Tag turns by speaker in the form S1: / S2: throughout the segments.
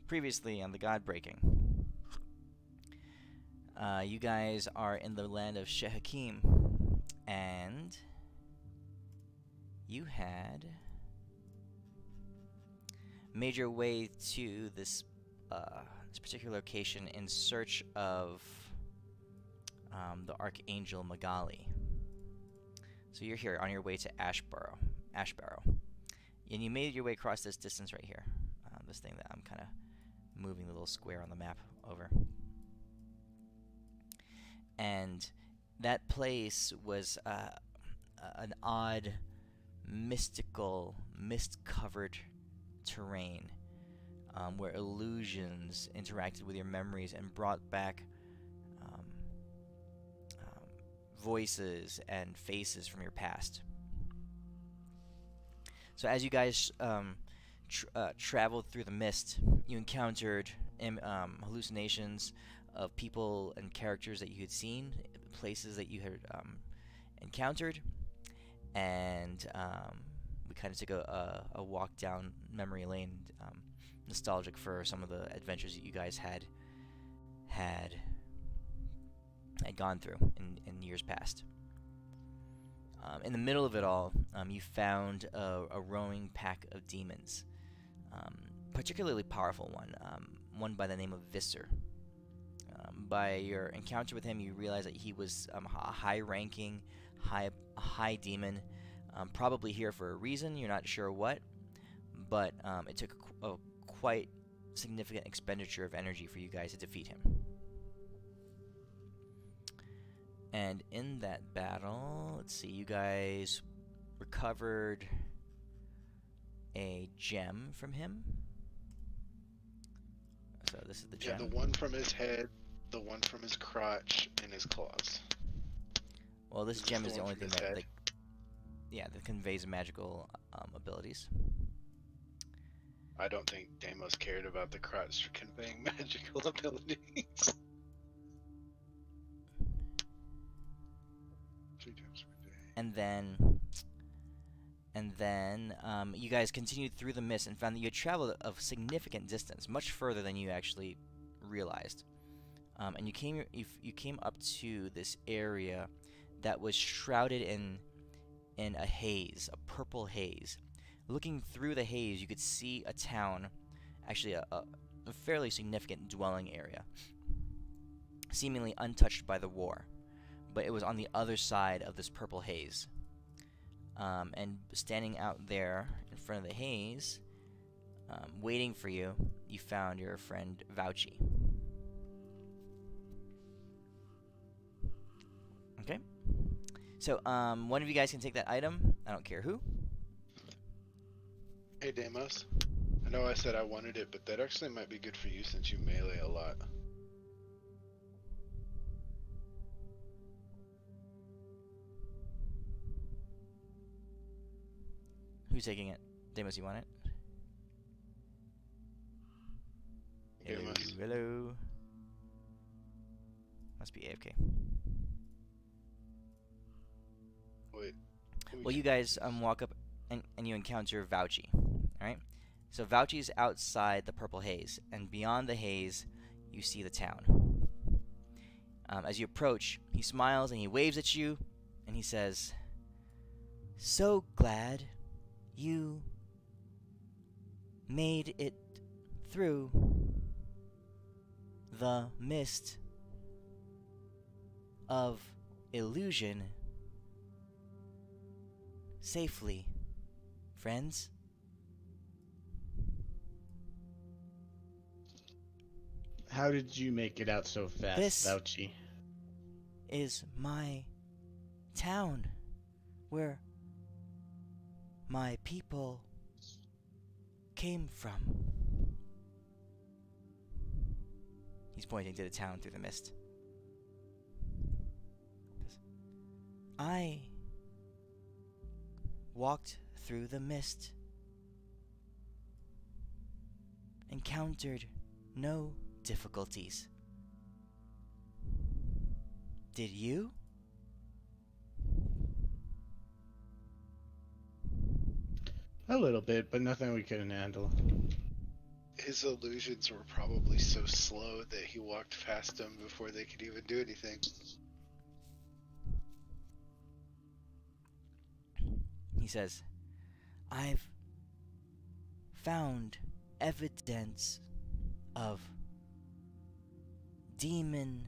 S1: Previously on the GodBreaking, you guys are in the land of Shehakim, and you had made your way to this particular location in search of the Archangel Magali. So you're here on your way to Ashbarrow, and you made your way across this distance right here. This thing that I'm kind of moving the little square on the map over. And that place was an odd, mystical, mist-covered terrain where illusions interacted with your memories and brought back voices and faces from your past. So as you guys traveled through the mist, you encountered hallucinations of people and characters that you had seen, places that you had encountered, and we kind of took a walk down memory lane, nostalgic for some of the adventures that you guys had gone through in years past. In the middle of it all, you found a roaming pack of demons. Particularly powerful one by the name of Visser. By your encounter with him, you realize that he was a high-ranking, high demon, probably here for a reason. You're not sure what, but it took a quite significant expenditure of energy for you guys to defeat him. And in that battle, let's see, you guys recovered a gem from him. So this is the gem.
S2: Yeah, the one from his head, the one from his crotch, and his claws.
S1: Well, this gem is the only thing that conveys magical abilities.
S2: I don't think Deimos cared about the crotch conveying magical abilities. 3 times per day.
S1: And then you guys continued through the mist and found that you had traveled a significant distance, much further than you actually realized. And you came up to this area that was shrouded in a haze, a purple haze. Looking through the haze, you could see a town, actually a fairly significant dwelling area, seemingly untouched by the war, but it was on the other side of this purple haze. And standing out there in front of the haze, waiting for you, you found your friend Vouchy. Okay. So, one of you guys can take that item. I don't care who.
S2: Hey Deimos, I know I said I wanted it, but that actually might be good for you since you melee a lot.
S1: Who's taking it? Deimos, you want it?
S2: Deimos.
S1: Hello. Must be AFK.
S2: Wait.
S1: Well, you guys walk up and you encounter Vouchy. Alright? So Vouchy's outside the purple haze, and beyond the haze, you see the town. As you approach, he smiles and he waves at you, and he says, "So glad you made it through the mist of illusion safely, friends."
S3: How did you make it out so fast,
S1: This
S3: Vouchy?
S1: is my town where my people came from. He's pointing to the town through the mist. I walked through the mist, encountered no difficulties. Did you?
S3: A little bit, but nothing we couldn't handle.
S2: His illusions were probably so slow that he walked past them before they could even do anything.
S1: He says, I've found evidence of demon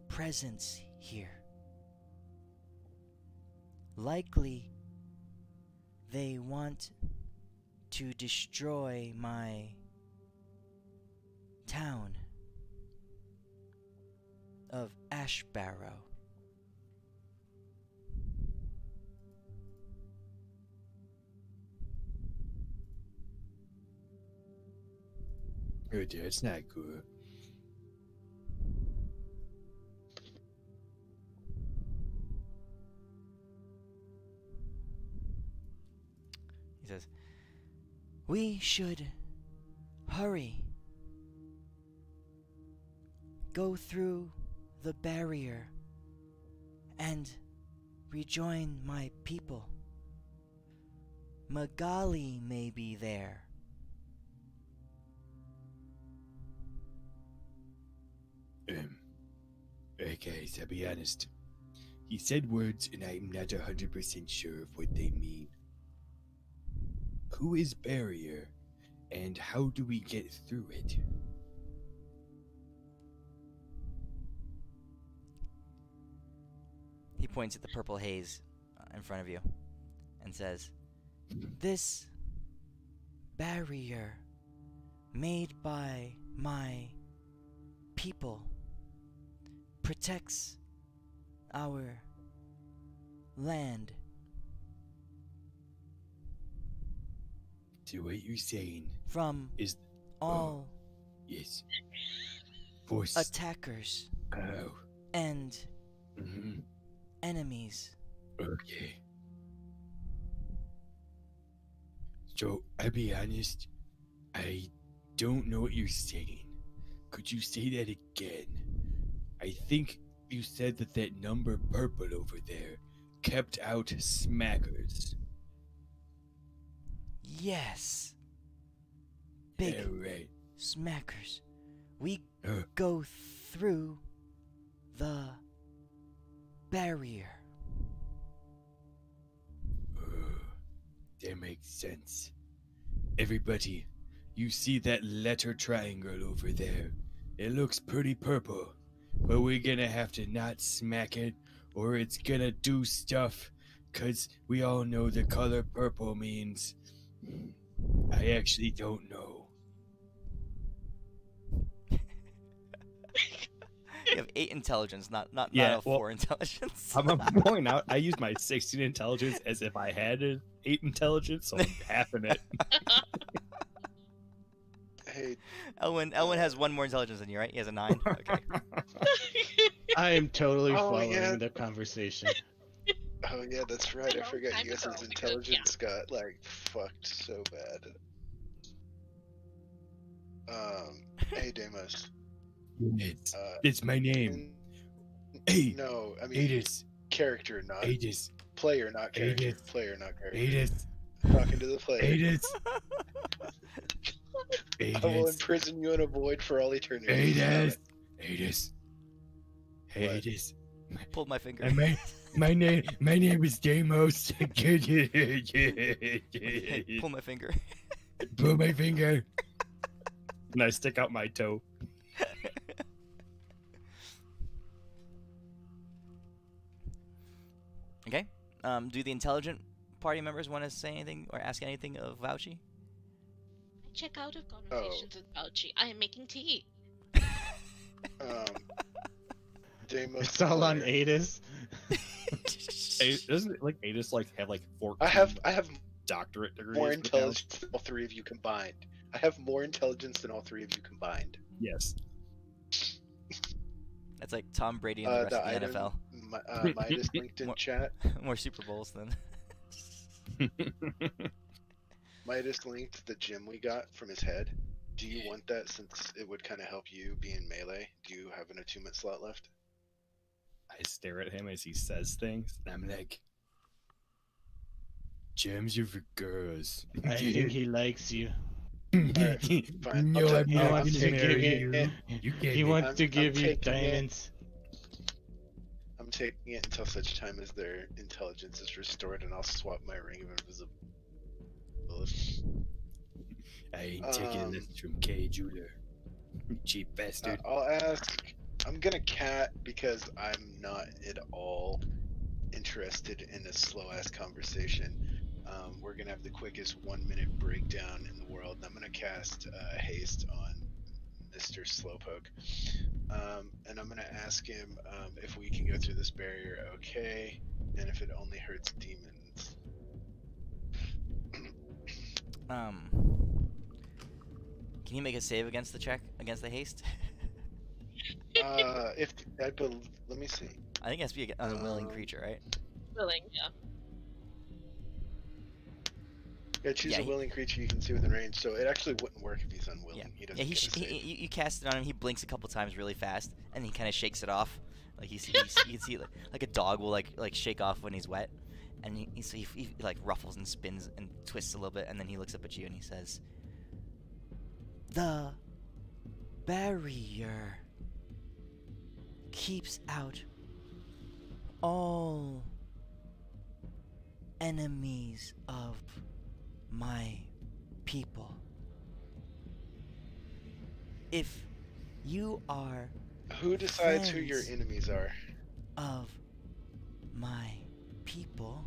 S1: presence here. Likely, they want to destroy my town of Ashbarrow.
S4: Oh, that's not good.
S1: He says, we should hurry. Go through the barrier and rejoin my people. Magali may be there.
S4: Guys, I'll be honest. He said words and I'm not 100% sure of what they mean. Who is barrier and how do we get through it?
S1: He points at the purple haze in front of you and says, this barrier made by my people protects our land.
S4: So what you're saying
S1: From
S4: is
S1: all
S4: yes, force
S1: attackers
S4: oh,
S1: and
S4: mhm,
S1: enemies.
S4: okay. So I'll be honest, I don't know what you're saying. Could you say that again? I think you said that number purple over there kept out smackers.
S1: Yes. Big
S4: Alright.
S1: smackers. We
S4: Uh,
S1: go through the barrier.
S4: That makes sense. Everybody, you see that letter triangle over there? It looks pretty purple, but we're gonna have to not smack it or it's gonna do stuff, 'cause we all know the color purple means. I actually don't know.
S1: You have 8 intelligence, not
S5: Yeah,
S1: a 4 intelligence.
S5: I'm going out. I use my 16 intelligence as if I had an 8 intelligence, so I'm halving it.
S2: Hey,
S1: Elwin has 1 more intelligence than you, right? He has a 9. Okay.
S3: I am totally
S2: Oh,
S3: following
S2: yeah.
S3: the conversation.
S2: oh yeah, that's right. I
S6: Well,
S2: forgot
S6: I'm
S2: you guys'
S6: a girl, because,
S2: intelligence got like fucked so bad. Hey Deimos.
S4: It's,
S2: Uh,
S4: it's my name.
S2: in-
S4: Hey,
S2: no, I mean
S4: Adis.
S2: character, not
S4: Adis.
S2: player, not character.
S4: Adis.
S2: Player, not character.
S4: Adis.
S2: Talking to the player.
S4: Adis.
S2: I will
S4: Adis.
S2: imprison you in a void for all eternity.
S4: Adis. Adis. Hey,
S2: What?
S4: Adis.
S1: Pulled my finger.
S4: And my name is Deimos.
S1: Pull my finger.
S4: Pull my finger.
S5: And I stick out my toe.
S1: Okay. Do the intelligent party members want to say anything or ask anything of Vouchy?
S6: I check out of conversations with Fauci. I am making tea.
S2: Deimos.
S3: It's all on
S2: player.
S3: Adis.
S5: Doesn't like Adis like have like 14
S2: I have
S5: doctorate degrees?
S2: more
S5: with him?
S2: intelligence than all 3 of you combined. I have more intelligence than all 3 of you combined.
S5: Yes.
S1: That's like Tom Brady and the rest of the
S2: item,
S1: NFL.
S2: Midas linked in
S1: What?
S2: chat.
S1: More Super Bowls than.
S2: Midas linked the gem we got from his head. Do you want that since it would kind of help you be in melee? Do you have an attunement slot left?
S5: I stare at him as he says things.
S4: I'm like, gems are for girls.
S3: I think he likes you.
S2: fine.
S4: No,
S2: I'll
S4: I'm
S2: take-
S3: He
S4: not
S3: wants
S4: gonna
S3: to give
S4: marry
S3: you.
S4: you. You
S3: He
S4: get
S3: wants
S2: I'm-
S3: to
S2: I'm
S3: give you
S2: taking it.
S3: diamonds.
S2: I'm taking it until such time as their intelligence is restored, and I'll swap my ring of invisibility.
S4: I ain't taking lessons from K Jeweler. Cheap bastard.
S2: I'll ask. I'm gonna cat because I'm not at all interested in a slow ass conversation. We're gonna have the quickest 1 minute breakdown in the world, and I'm gonna cast haste on Mr. Slowpoke. And I'm gonna ask him if we can go through this barrier okay, and if it only hurts demons.
S1: Can you make a save against the check against the haste?
S2: If I let me see.
S1: I think it has to be an unwilling creature, right?
S6: Willing, yeah.
S2: Yeah, choose
S1: Yeah,
S2: a
S1: he-
S2: willing creature you can see within range. So it actually wouldn't work if he's unwilling.
S1: Yeah.
S2: He doesn't
S1: Yeah,
S2: get a save.
S1: you cast it on him. He blinks a couple times really fast, and he kind of shakes it off. Like you can see like a dog will like shake off when he's wet, and he like ruffles and spins and twists a little bit, and then he looks up at you and he says, "The barrier keeps out all enemies of my people. If you are
S2: Who decides who your
S1: friends
S2: enemies are?
S1: of my people,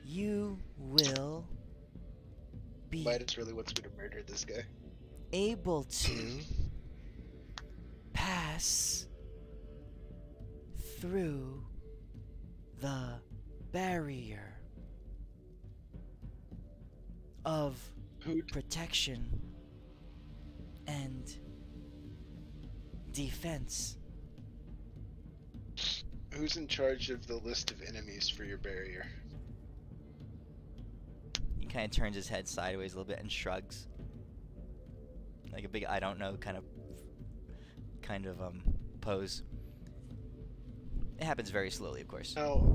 S1: you will be
S2: Midas really wants me to murder this guy.
S1: able to pass through the barrier of
S2: Who?
S1: protection and defense.
S2: Who's in charge of the list of enemies for your barrier?
S1: He kind of turns his head sideways a little bit and shrugs, like a big I don't know kind of pose. It happens very slowly, of course.
S2: Now,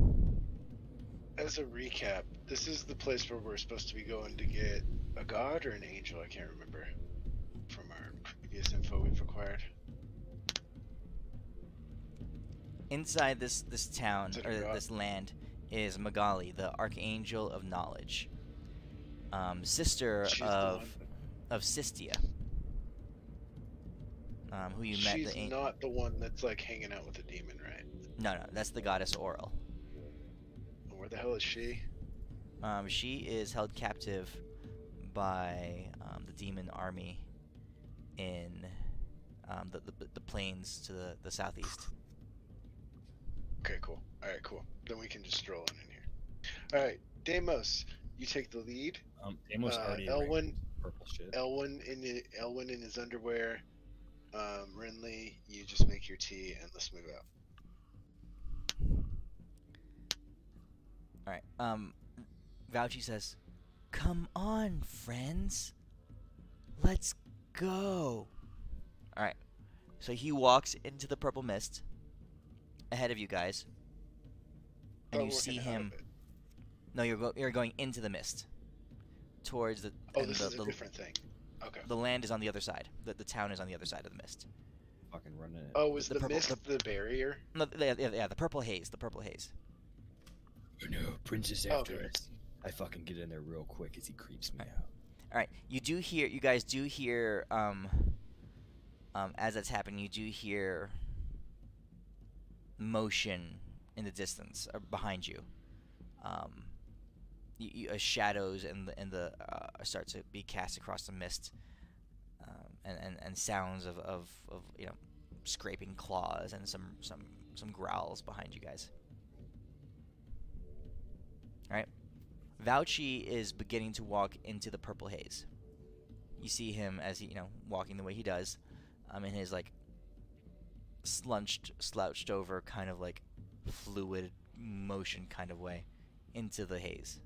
S2: as a recap, this is the place where we're supposed to be going to get a god or an angel. I can't remember from our previous info we've acquired.
S1: Inside this town
S2: Is it a
S1: or
S2: god?
S1: this land is Magali, the Archangel of Knowledge, sister
S2: She's the
S1: of
S2: one.
S1: Sistia, who you met.
S2: She's not the one that's like hanging out with the demon, right?
S1: No, that's the goddess Oral.
S2: Where the hell is she?
S1: She is held captive by the demon army in the plains to the southeast.
S2: Okay, cool. Alright, cool. Then we can just stroll in here. Alright, Deimos, you take the lead.
S5: Amos already
S2: Elwyn,
S5: ran purple shit.
S2: Elwyn in his underwear. Renly, you just make your tea and let's move out.
S1: All right. Vouchy says, "Come on, friends. Let's go." All right. So he walks into the purple mist ahead of you guys, and
S2: Oh,
S1: you
S2: we're
S1: see
S2: getting out
S1: him.
S2: of it.
S1: No, you're going into the mist, towards the.
S2: Oh,
S1: and
S2: this
S1: the,
S2: is a
S1: the,
S2: different thing. Okay.
S1: the land is on the other side. The town is on the other side of the mist.
S5: Fucking running it.
S2: Oh, is
S1: the
S2: the
S1: purple-
S2: mist the barrier?
S1: No, yeah, the purple haze. The purple haze.
S4: Oh no, Princess
S2: Oh,
S4: after
S2: okay.
S4: us.
S5: I fucking get in there real quick as he creeps me
S1: Alright.
S5: out.
S1: All right, you guys do hear, as that's happening, you do hear motion in the distance or behind you. Shadows and the start to be cast across the mist, and sounds of scraping claws and some growls behind you guys. All right. Vouchy is beginning to walk into the purple haze. You see him as he, walking the way he does, in his like slouched over kind of like fluid motion kind of way into the haze.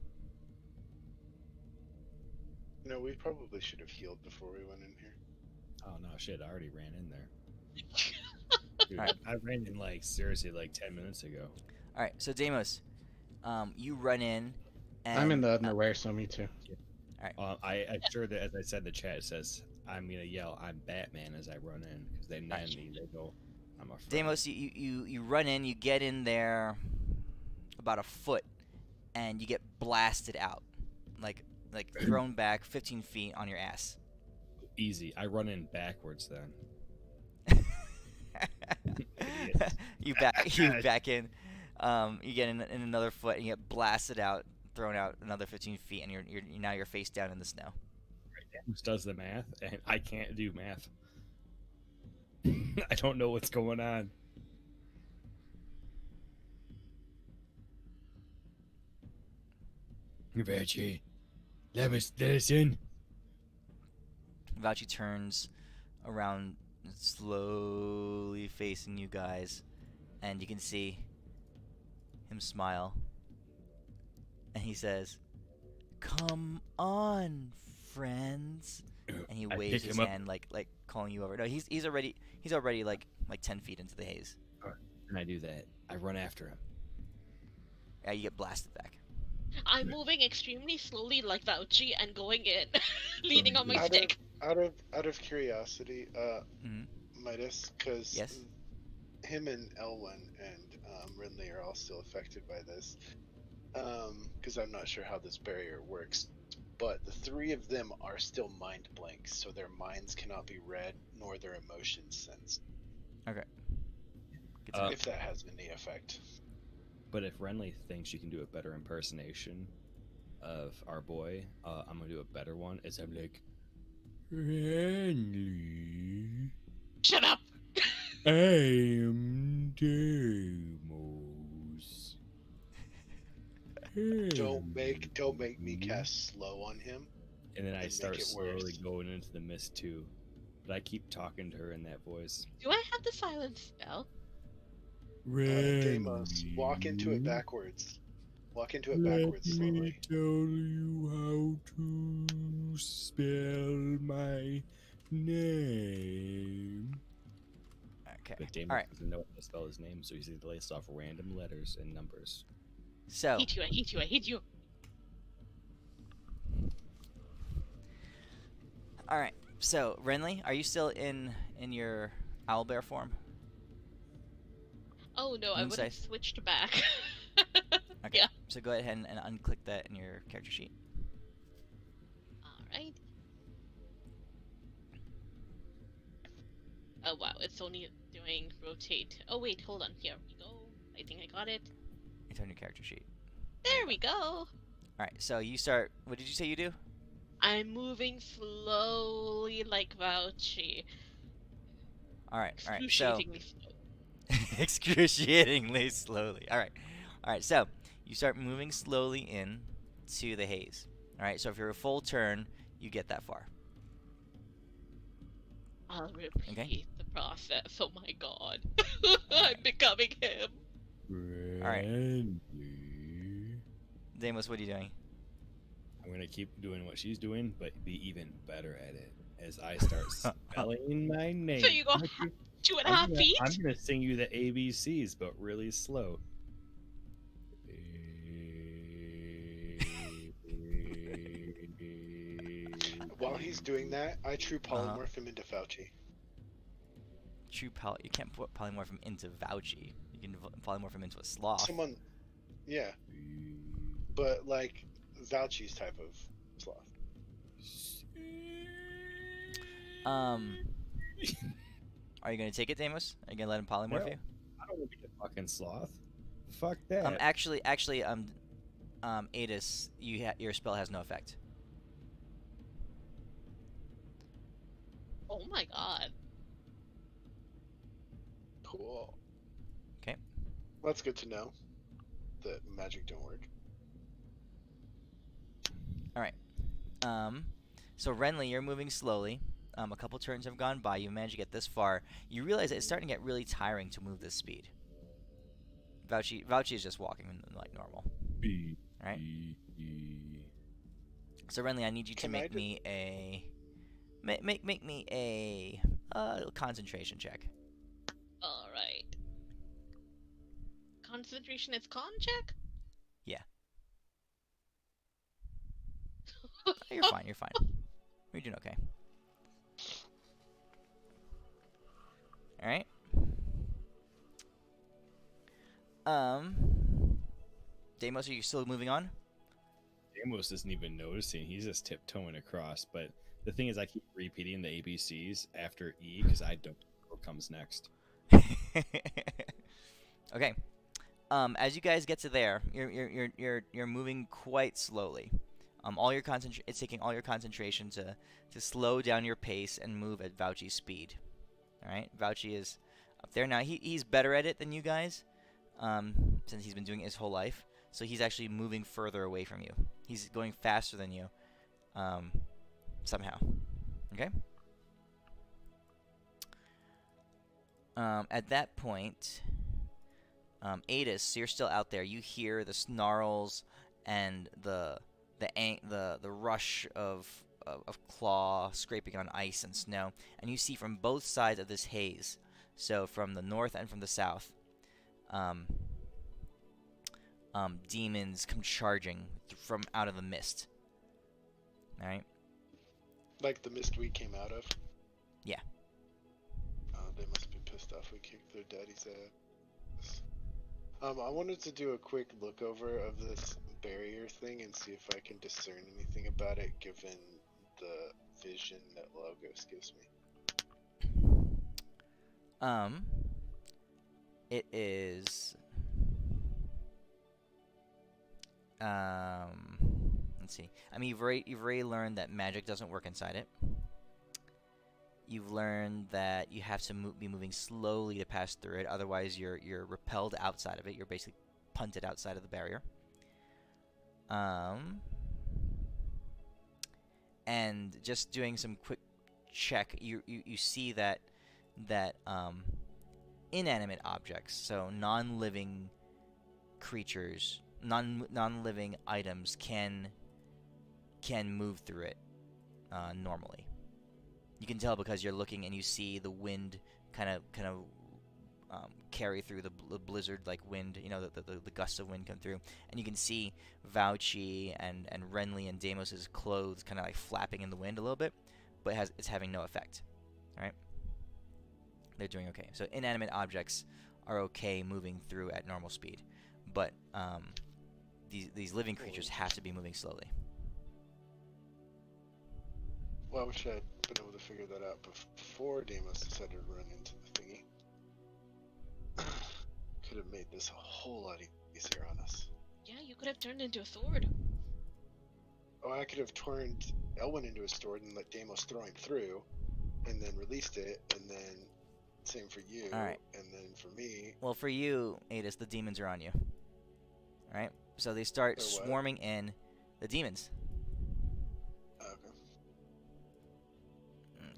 S2: No, we probably should have healed before we went in here.
S5: Oh no, shit! I already ran in there. Dude,
S1: Alright.
S5: I ran in like seriously like 10 minutes ago.
S1: All right, so Deimos, you run in. And,
S3: I'm in the underwear, so me too.
S5: I assure that, as I said in the chat, it says I'm gonna yell, "I'm Batman" as I run in, because they know me. They know I'm a friend.
S1: Deimos, you run in, you get in there about a foot, and you get blasted out, like thrown back 15 feet on your ass.
S5: Easy. I run in backwards then.
S1: you back in. You get in another foot, and you get blasted out, thrown out another 15 feet, and you're face down in the snow.
S5: Who does the math? And I can't do math. I don't know what's going on.
S4: Vouchy, let us in.
S1: Vouchy turns around, slowly facing you guys, and you can see him smile. And he says, "Come on, friends." And he waves his hand like calling you over. No, he's already like 10 feet into the haze.
S5: And I do that. I run after him.
S1: Yeah, you get blasted back.
S6: I'm moving extremely slowly like Vouchy and going in, leaning on my stick.
S2: Out of curiosity, Midas, because
S1: yes,
S2: him and Elwyn and Rinley are all still affected by this. Because I'm not sure how this barrier works, but the three of them are still mind blanks, so their minds cannot be read nor their emotions sensed.
S1: Okay.
S2: If that has any effect.
S5: But if Renly thinks you can do a better impersonation of our boy, I'm gonna do a better one. It's I'm like, Renly.
S6: Shut up!
S4: I'm Deimos.
S2: Don't make me cast slow on him.
S5: And then I start slowly
S2: worse.
S5: going into the mist too. But I keep talking to her in that voice.
S6: Do I have the silence spell?
S2: Deimos, walk into it backwards. Walk into it backwards slowly.
S4: Let me tell you how to spell my name.
S1: Okay.
S5: But Damon
S1: All right.
S5: doesn't know how to spell his name, so he's laced off random letters and numbers.
S1: So.
S6: I hate you.
S1: All right. So, Renly, are you still in your owlbear form?
S6: Oh no, I would have switched back.
S1: Okay.
S6: Yeah.
S1: So go ahead and unclick that in your character sheet.
S6: Alright. Oh wow, it's only doing rotate. Oh wait, hold on. Here we go. I think I got it.
S1: It's on your character sheet.
S6: There we go.
S1: Alright, so you start... What did you say you do?
S6: I'm moving slowly like Vouchy.
S1: Alright, so...
S6: Excruciatingly slow.
S1: Excruciatingly slowly. Alright, so you start moving slowly in to the haze. Alright, so if you're a full turn, you get that far.
S6: I'll repeat the process. Oh my god. I'm becoming him.
S1: Alright. Deimos, what are you doing?
S5: I'm gonna keep doing what she's doing, but be even better at it as I start spelling my name.
S6: So you go 2.5 feet?
S5: I'm gonna sing you the ABCs, but really slow.
S2: While he's doing that, I true polymorph him into Fauci.
S1: You can't put polymorph him into Vouchy. You can polymorph him into a sloth.
S2: Someone, yeah. But like Vouchy's type of sloth.
S1: Are you gonna take it, Deimos? Are you gonna let him polymorph you?
S5: I don't want to be a fucking sloth. Fuck that.
S1: Actually, Adis, your spell has no effect.
S6: Oh my god.
S2: Cool.
S1: Okay.
S2: That's good to know. That magic don't work.
S1: Alright. So Renly, you're moving slowly. A couple turns have gone by. You managed to get this far. You realize that it's starting to get really tiring to move this speed. Vouchy is just walking like normal. Alright? So Renly, I need you to make me a... Make me a concentration check.
S6: Alright. Concentration is con check?
S1: Yeah. You're fine. You're fine. You're doing okay. All right. Deimos, are you still moving on?
S5: Amos isn't even noticing. He's just tiptoeing across. But the thing is, I keep repeating the ABCs after E because I don't know what comes next.
S1: Okay. As you guys get to there, you're moving quite slowly. It's taking all your concentration to slow down your pace and move at Vouchy's speed. All right, Vouchy is up there now. He's better at it than you guys, since he's been doing it his whole life. So he's actually moving further away from you. He's going faster than you, somehow. Okay. At that point, Adis, you're still out there. You hear the snarls and the rush of claw scraping on ice and snow, and you see from both sides of this haze, so from the north and from the south, demons come charging from out of the mist. All right.
S2: Like the mist we came out of.
S1: Yeah.
S2: They must be pissed off we kicked their daddy's ass. I wanted to do a quick look over of this barrier thing and see if I can discern anything about it, given the vision that Logos gives me.
S1: It is. Let's see. I mean, you've already learned that magic doesn't work inside it. You've learned that you have to be moving slowly to pass through it, otherwise you're repelled outside of it. You're basically punted outside of the barrier. And just doing some quick check, you see that inanimate objects, so non-living creatures, non-living items can move through it normally. You can tell because you're looking and you see the wind kind of carry through the blizzard-like wind, you know, the gusts of wind come through, and you can see Vouchy and Renly and Deimos' clothes kind of like flapping in the wind a little bit, but it's having no effect. All right, they're doing okay. So inanimate objects are okay moving through at normal speed, but these living creatures have to be moving slowly.
S2: Well, I wish I'd been able to figure that out before Deimos decided to run into the thingy. Could have made this a whole lot easier on us.
S6: Yeah, you could have turned into a sword.
S2: Oh, I could have turned Elwyn into a sword and let Deimos throw him through, and then released it, and then same for you.
S1: All right.
S2: And then for me.
S1: Well, for you, Adis, the demons are on you. All right, so they start swarming in. The demons.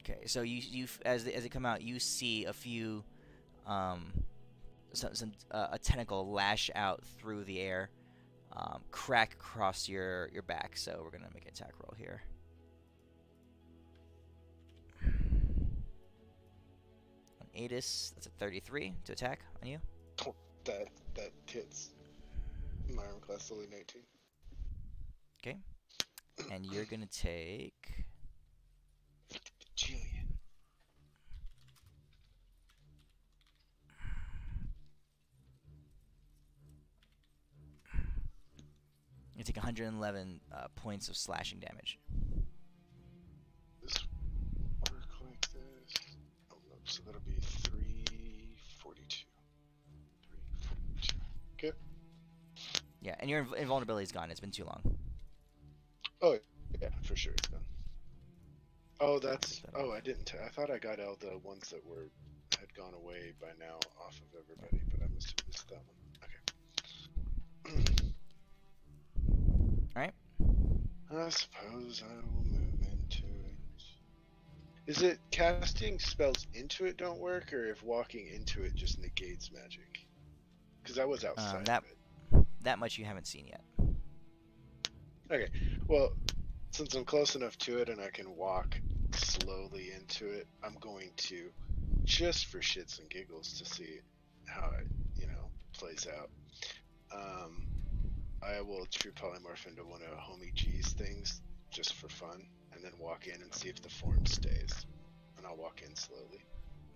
S1: Okay, so you as they come out, you see a few, a tentacle lash out through the air, crack across your back. So we're gonna make an attack roll here. On Adis, that's a 33 to attack on you.
S2: That hits. My armor class only 19.
S1: Okay, and you're gonna take.
S2: Jillian.
S1: You take 111 points of slashing damage.
S2: This work like this. Oh no, so that'll be 342. 342. Okay.
S1: Yeah, and your invulnerability is gone. It's been too long.
S2: Oh yeah, for sure it's done. Oh, that's. Oh, I didn't. I thought I got all the ones that had gone away by now off of everybody, but I must have missed that one. Okay.
S1: All right.
S2: I suppose I will move into it. Is it casting spells into it don't work, or if walking into it just negates magic? Because I was outside of it.
S1: That much you haven't seen yet.
S2: Okay. Well, since I'm close enough to it and I can walk slowly into it, I'm going to, just for shits and giggles, to see how it, plays out. I will true polymorph into one of Homie G's things just for fun, and then walk in and see if the form stays. And I'll walk in slowly.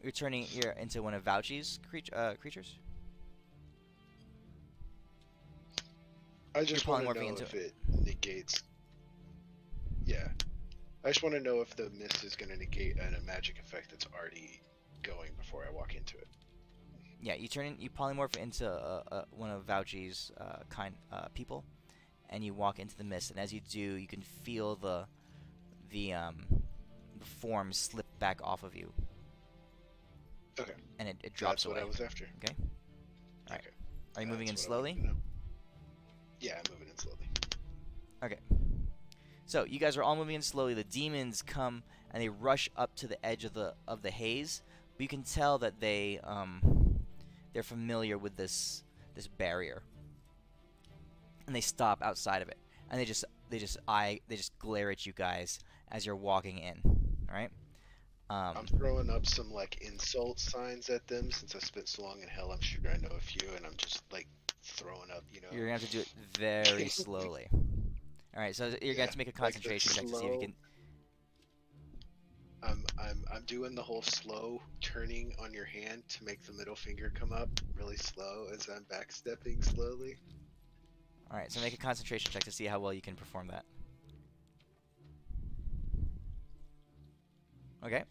S1: You're into one of Vouchy's creatures?
S2: I just want to
S1: polymorphing
S2: know
S1: into
S2: if it negates. Yeah. I just want to know if the mist is going to negate a magic effect that's already going before I walk into it.
S1: Yeah, you polymorph into one of Vouchy's people, and you walk into the mist. And as you do, you can feel the form slip back off of you.
S2: Okay.
S1: And it drops
S2: That's what
S1: away.
S2: I was after.
S1: Okay. All right.
S2: Okay.
S1: Are you moving in
S2: That's what I wanted
S1: slowly?
S2: to know. Yeah, I'm moving in slowly.
S1: Okay. So you guys are all moving in slowly. The demons come and they rush up to the edge of the haze, but you can tell that they're familiar with this barrier, and they stop outside of it, and they just glare at you guys as you're walking in. All right.
S2: I'm throwing up some like insult signs at them since I spent so long in hell. I'm sure I know a few, and I'm just like throwing up, you know.
S1: You're gonna have to do it very slowly. All right, so you're gonna have to make a concentration check to see if you can.
S2: I'm doing the whole slow turning on your hand to make the middle finger come up really slow as I'm backstepping slowly.
S1: All right, so make a concentration check to see how well you can perform that. Okay,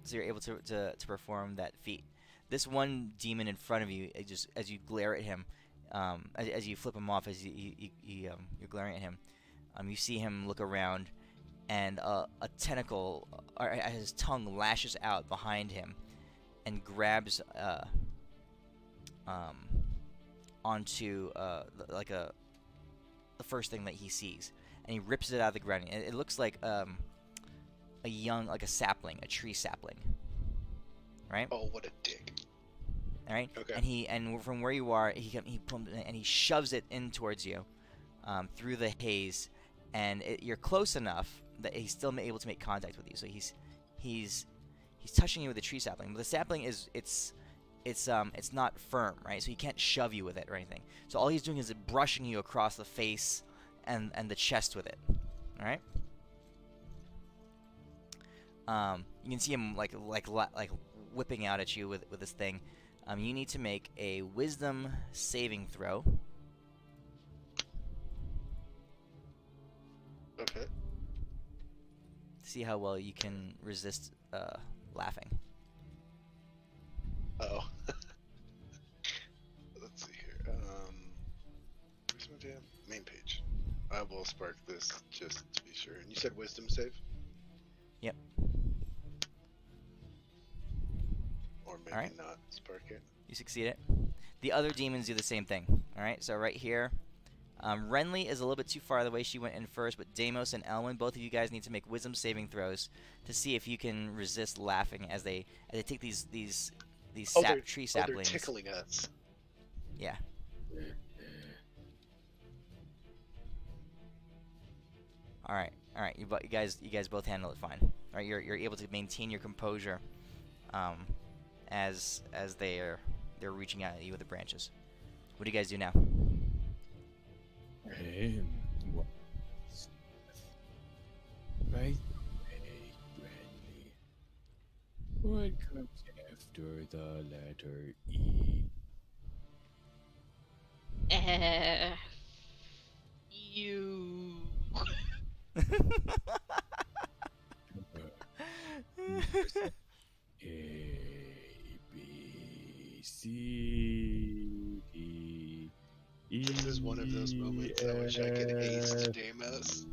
S1: so you're able to perform that feat. This one demon in front of you, just as you glare at him, as you flip him off, as you're glaring at him, you see him look around, and a tentacle, or his tongue lashes out behind him, and grabs onto the first thing that he sees, and he rips it out of the ground. It looks like a sapling, a tree sapling, right?
S2: Oh, what a dick!
S1: All right.
S2: Okay.
S1: And from where you are, he shoves it in towards you, through the haze, and you're close enough that he's still able to make contact with you. So he's touching you with the tree sapling, but the sapling it's not firm, right? So he can't shove you with it or anything. So all he's doing is brushing you across the face and the chest with it. All right. You can see him like whipping out at you with this thing. You need to make a wisdom saving throw.
S2: Okay.
S1: See how well you can resist laughing.
S2: Oh. Let's see here. Where's my damn main page? I will spark this just to be sure. And you said wisdom save?
S1: Yep.
S2: Or maybe
S1: Alright.
S2: not spark it.
S1: You succeed it. The other demons do the same thing. Alright, so right here, Renly is a little bit too far away. She went in first, but Deimos and Elwyn, both of you guys need to make wisdom saving throws to see if you can resist laughing as they take these tree saplings.
S2: They're tickling us.
S1: Yeah. All right. You guys both handle it fine. All right, you're able to maintain your composure, as they're reaching out at you with the branches. What do you guys do now?
S4: What? Right away, Bradley. What comes after the letter E?
S6: You.
S4: A, B, C, D, E.
S2: This is one of those moments I wish I could ace to Deimos.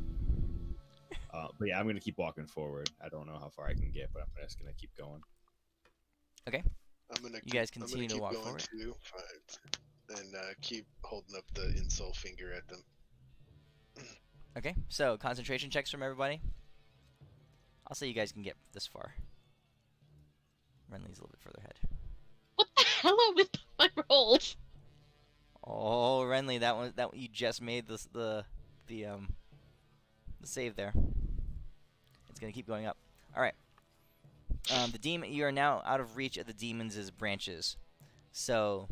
S5: But yeah, I'm gonna keep walking forward. I don't know how far I can get, but I'm just gonna keep going.
S1: Okay. You guys continue to walk forward.
S2: Too. Fine. And keep holding up the insult finger at them.
S1: Okay. So concentration checks from everybody. I'll say you guys can get this far. Renly's a little bit further ahead.
S6: What the hell are with my rolls?
S1: Oh, Renly, that one you just made the save there. It's gonna keep going up. All right. The demon, you are now out of reach of the demons' branches, so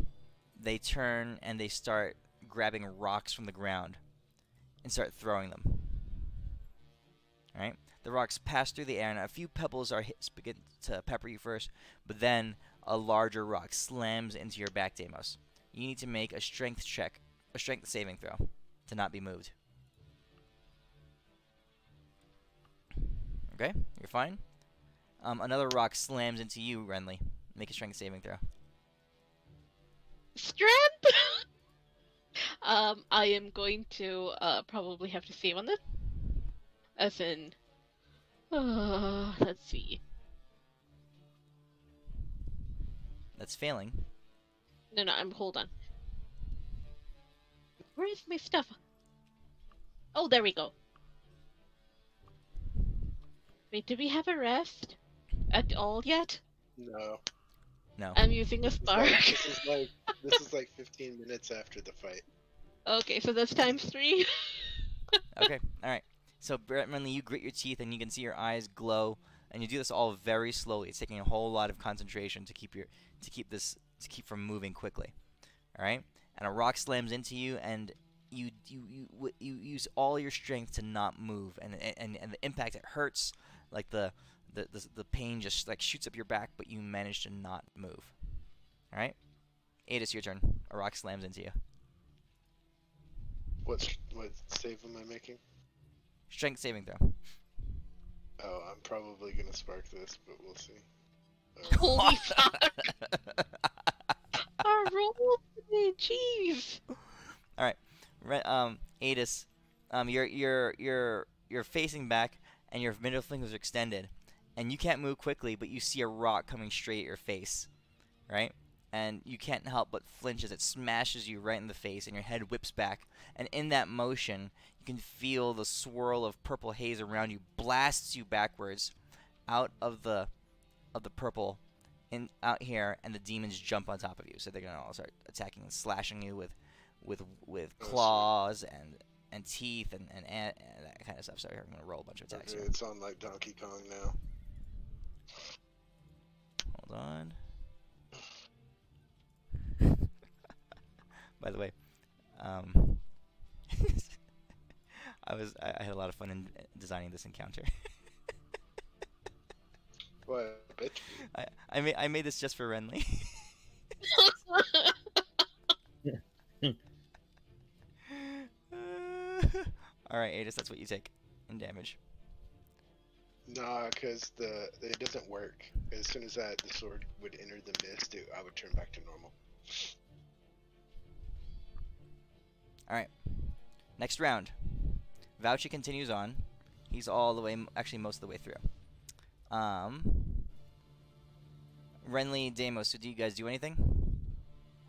S1: they turn and they start grabbing rocks from the ground and start throwing them. All right. The rocks pass through the air, and a few pebbles begin to pepper you first, but then a larger rock slams into your back, Deimos. You need to make a strength check, a strength saving throw, to not be moved. Okay, you're fine. Another rock slams into you, Renly. Make a strength saving throw.
S6: Strength. I am going to probably have to save on this. As in, let's see.
S1: That's failing.
S6: No, hold on. Where is my stuff? Oh, there we go. Wait, do we have a rest at all yet?
S2: No.
S1: No.
S6: I'm using a spark.
S2: This is like 15 minutes after the fight.
S6: Okay, so that's times 3.
S1: Okay, alright. So, Renly, you grit your teeth and you can see your eyes glow, and you do this all very slowly. It's taking a whole lot of concentration to keep from moving quickly. Alright? And a rock slams into you, and you use all your strength to not move, and the impact, it hurts, like the pain just like shoots up your back, but you manage to not move. Alright? Adis, your turn. A rock slams into you.
S2: What save am I making?
S1: Strength saving throw.
S2: Oh, I'm probably gonna spark this, but we'll see.
S6: Holy fuck! Our roll today, jeez.
S1: All right, Adis, you're facing back, and your middle fingers are extended, and you can't move quickly, but you see a rock coming straight at your face, right? And you can't help but flinch as it smashes you right in the face, and your head whips back. And in that motion, you can feel the swirl of purple haze around you blasts you backwards out of the purple out here, and the demons jump on top of you. So they're gonna all start attacking and slashing you with claws and teeth and that kind of stuff. Sorry, I'm gonna roll a bunch of attacks.
S2: Okay,
S1: Here.
S2: it's on like Donkey Kong now.
S1: Hold on. By the way, I had a lot of fun in designing this encounter.
S2: What, bitch?
S1: I made this just for Renly. All right, Adis, that's what you take in damage.
S2: Nah, because it doesn't work. As soon as the sword would enter the mist, I would turn back to normal.
S1: All right, next round. Vouchy continues on. He's all the way, actually most of the way through. Renly, Deimos, do you guys do anything?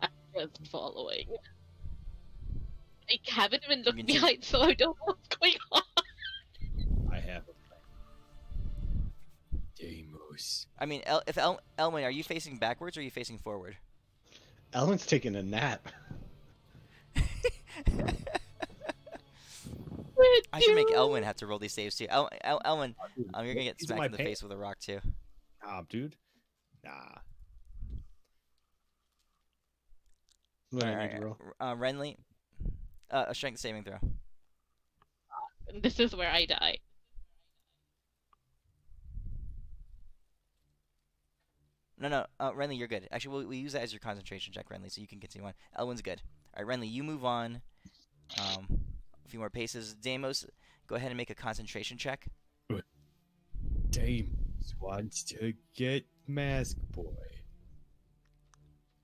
S6: I'm just following. I haven't even looked
S1: You can
S6: behind, so I don't know what's going on.
S5: I have a plan.
S4: Deimos.
S1: I mean, Elwin, are you facing backwards or are you facing forward?
S3: Ellen's taking a nap.
S1: I should make Elwin have to roll these saves too. Elwin, you're gonna get
S5: These are
S1: smacked
S5: my
S1: in the
S5: pants.
S1: face with a rock too.
S5: Nah, dude. Nah.
S3: What do I need
S1: Alright,
S3: to roll?
S1: Renly, a strength saving throw.
S6: This is where I die.
S1: No, Renly, you're good. Actually, we'll use that as your concentration check, Renly, so you can continue on. Elwin's good. All right, Renly, you move on. A few more paces. Deimos, go ahead and make a concentration check.
S4: Deimos wants to get Mask Boy.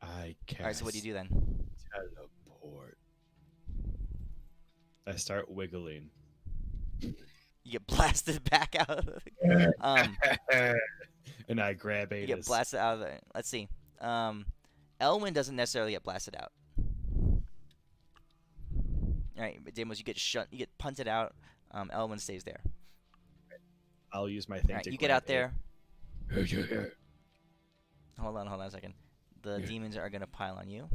S4: I cast
S1: All right, so what do you do then?
S4: teleport.
S5: I start wiggling.
S1: You get blasted back out of the...
S5: And I grab
S1: You get
S5: Adis.
S1: blasted out of the... Let's see. Elwin doesn't necessarily get blasted out. All right, but Deimos, you get punted out. Elwin stays there.
S5: I'll use my thing
S1: All right,
S5: to
S1: you get
S5: grab
S1: out there.
S4: Cool.
S1: Hold on a second. The demons are gonna pile on you.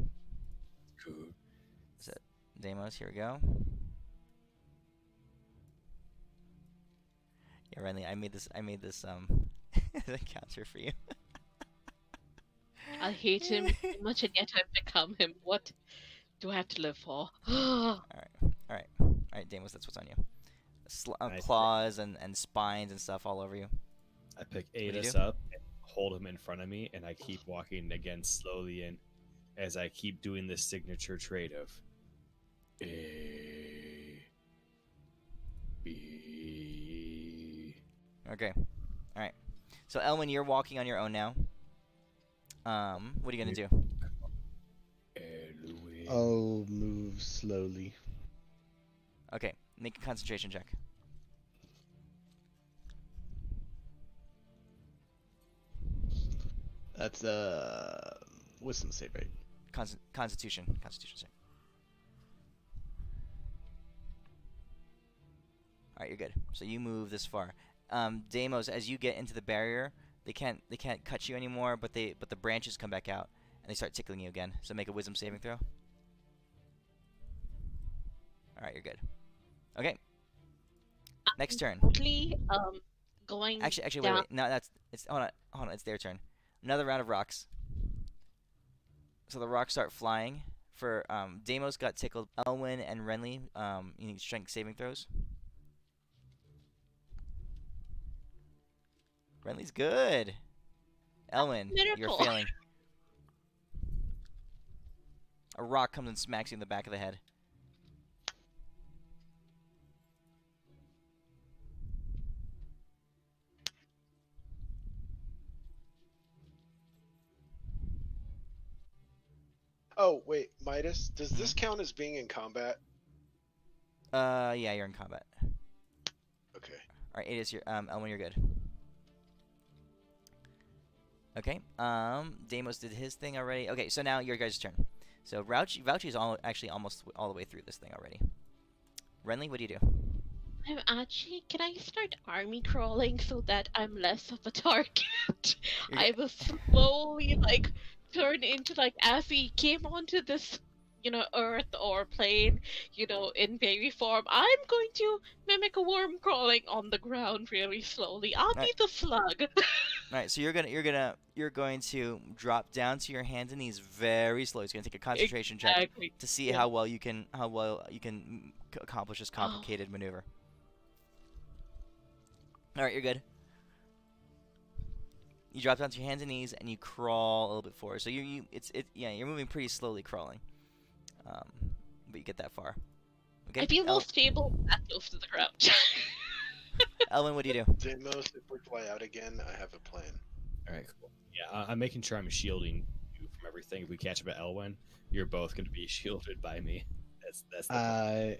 S1: So, Deimos, here we go. Yeah, Renly, I made this encounter for you.
S6: I hate him so much, and yet I've become him. What do I have to live for?
S1: All right, Deimos, that's what's on you.
S5: I
S1: claws and spines and stuff all over you.
S5: I pick
S1: do you
S5: Adis
S1: do?
S5: up, and hold him in front of me, and I keep walking again slowly in as I keep doing this signature trait of A, B.
S1: Okay. All right. So Elwin, you're walking on your own now. What are you gonna do?
S5: Elwin.
S3: I'll move slowly.
S1: Okay. Make a concentration check.
S3: That's wisdom save, right?
S1: Constitution check. All right, you're good. So you move this far. Deimos, as you get into the barrier, they can't cut you anymore, but the branches come back out and they start tickling you again. So make a wisdom saving throw. All right, you're good. Okay. Next turn.
S6: Totally going
S1: Actually,
S6: down.
S1: wait. No, hold on. It's their turn. Another round of rocks. So the rocks start flying. For Deimos got tickled. Elwin and Renly, you need strength saving throws. Renly's good. Elwin, you're
S6: Miracle.
S1: failing. A rock comes and smacks you in the back of the head.
S2: Oh wait, Midas, does this count as being in combat?
S1: Yeah, you're in combat.
S2: Okay.
S1: All right, Adis, Elwin, you're good. Okay. Deimos did his thing already. Okay, so now your guys' turn. So Vouchy is actually almost all the way through this thing already. Renly, what do you do?
S6: I'm actually. Can I start army crawling so that I'm less of a target?
S1: You're
S6: I will slowly turn into as we came onto this, earth or plane, in fairy form. I'm going to mimic a worm crawling on the ground really slowly. I'll be the slug.
S1: All right, so you're going to drop down to your hands and knees very slowly. It's going to take a concentration check
S6: Exactly.
S1: to see how well you can accomplish this complicated maneuver. All right, you're good. You drop down to your hands and knees and you crawl a little bit forward. So you're moving pretty slowly crawling, but you get that far. Okay.
S6: I feel more stable that close to the ground.
S1: Elwin, what do you do?
S2: Deimos, if we fly out again, I have a plan.
S5: All right, cool. Yeah, I'm making sure I'm shielding you from everything. If we catch up at Elwin, you're both going to be shielded by me. That's the plan.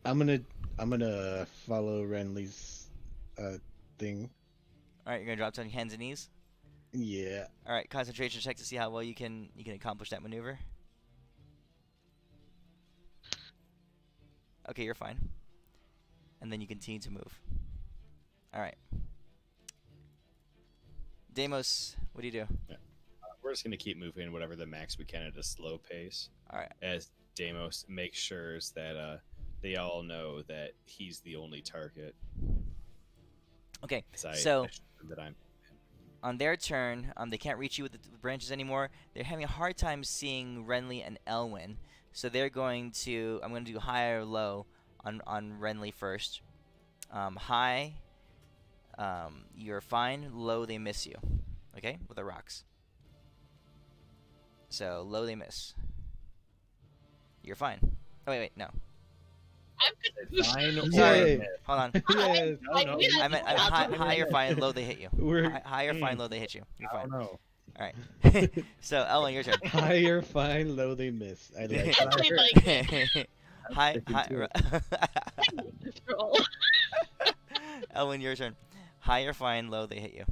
S3: I'm gonna follow Renly's thing.
S1: All right, you're gonna drop down your hands and knees.
S3: Yeah.
S1: All right, concentration check to see how well you can accomplish that maneuver. Okay, you're fine. And then you continue to move. All right. Deimos, what do you do?
S5: We're just going to keep moving whatever the max we can at a slow pace.
S1: All right.
S5: As Deimos makes sure that they all know that he's the only target.
S1: Okay,
S5: I
S1: so
S5: assume that I'm
S1: on their turn, they can't reach you with the branches anymore. They're having a hard time seeing Renly and Elwin, so they're going to. I'm going to do high or low on Renly first. High, you're fine. Low, they miss you. Okay, with the rocks. So low, they miss. You're fine. Oh wait, no.
S6: I'm confused.
S5: fine or
S3: Yay.
S5: miss.
S1: Hold on.
S3: Yes.
S5: No.
S1: I meant high, you're fine. Low, they hit you. High or fine. Low, they hit you. You're
S5: I
S1: fine.
S5: don't know.
S1: All right. So Elwin, your turn.
S3: Higher, fine, low they miss. I like that.
S6: Actually, like,
S1: High.
S5: sticking to
S6: this roll.
S1: Elwin, your turn. High or fine. Low, they hit you.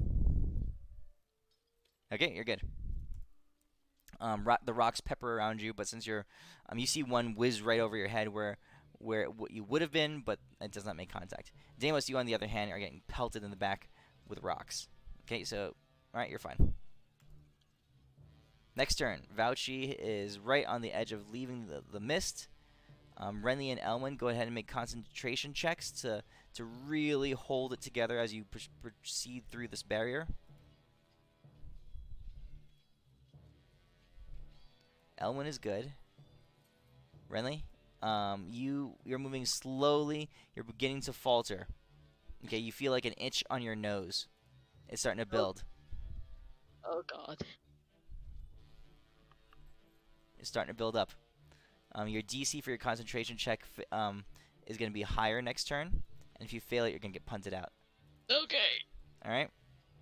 S1: Okay, you're good. The rocks pepper around you, but since you're, you see one whiz right over your head where you would have been, but it does not make contact. Deimos, you on the other hand are getting pelted in the back with rocks. Okay, so all right, you're fine. Next turn, Vouchy is right on the edge of leaving the mist. Renly and Elwin, go ahead and make concentration checks to really hold it together as you proceed through this barrier. Elwin is good. Renly, You're moving slowly. You're beginning to falter. Okay, you feel like an itch on your nose. It's starting to build.
S6: Oh god.
S1: It's starting to build up. Your DC for your concentration check is going to be higher next turn, and if you fail it, you're going to get punted out.
S6: Okay.
S1: All right,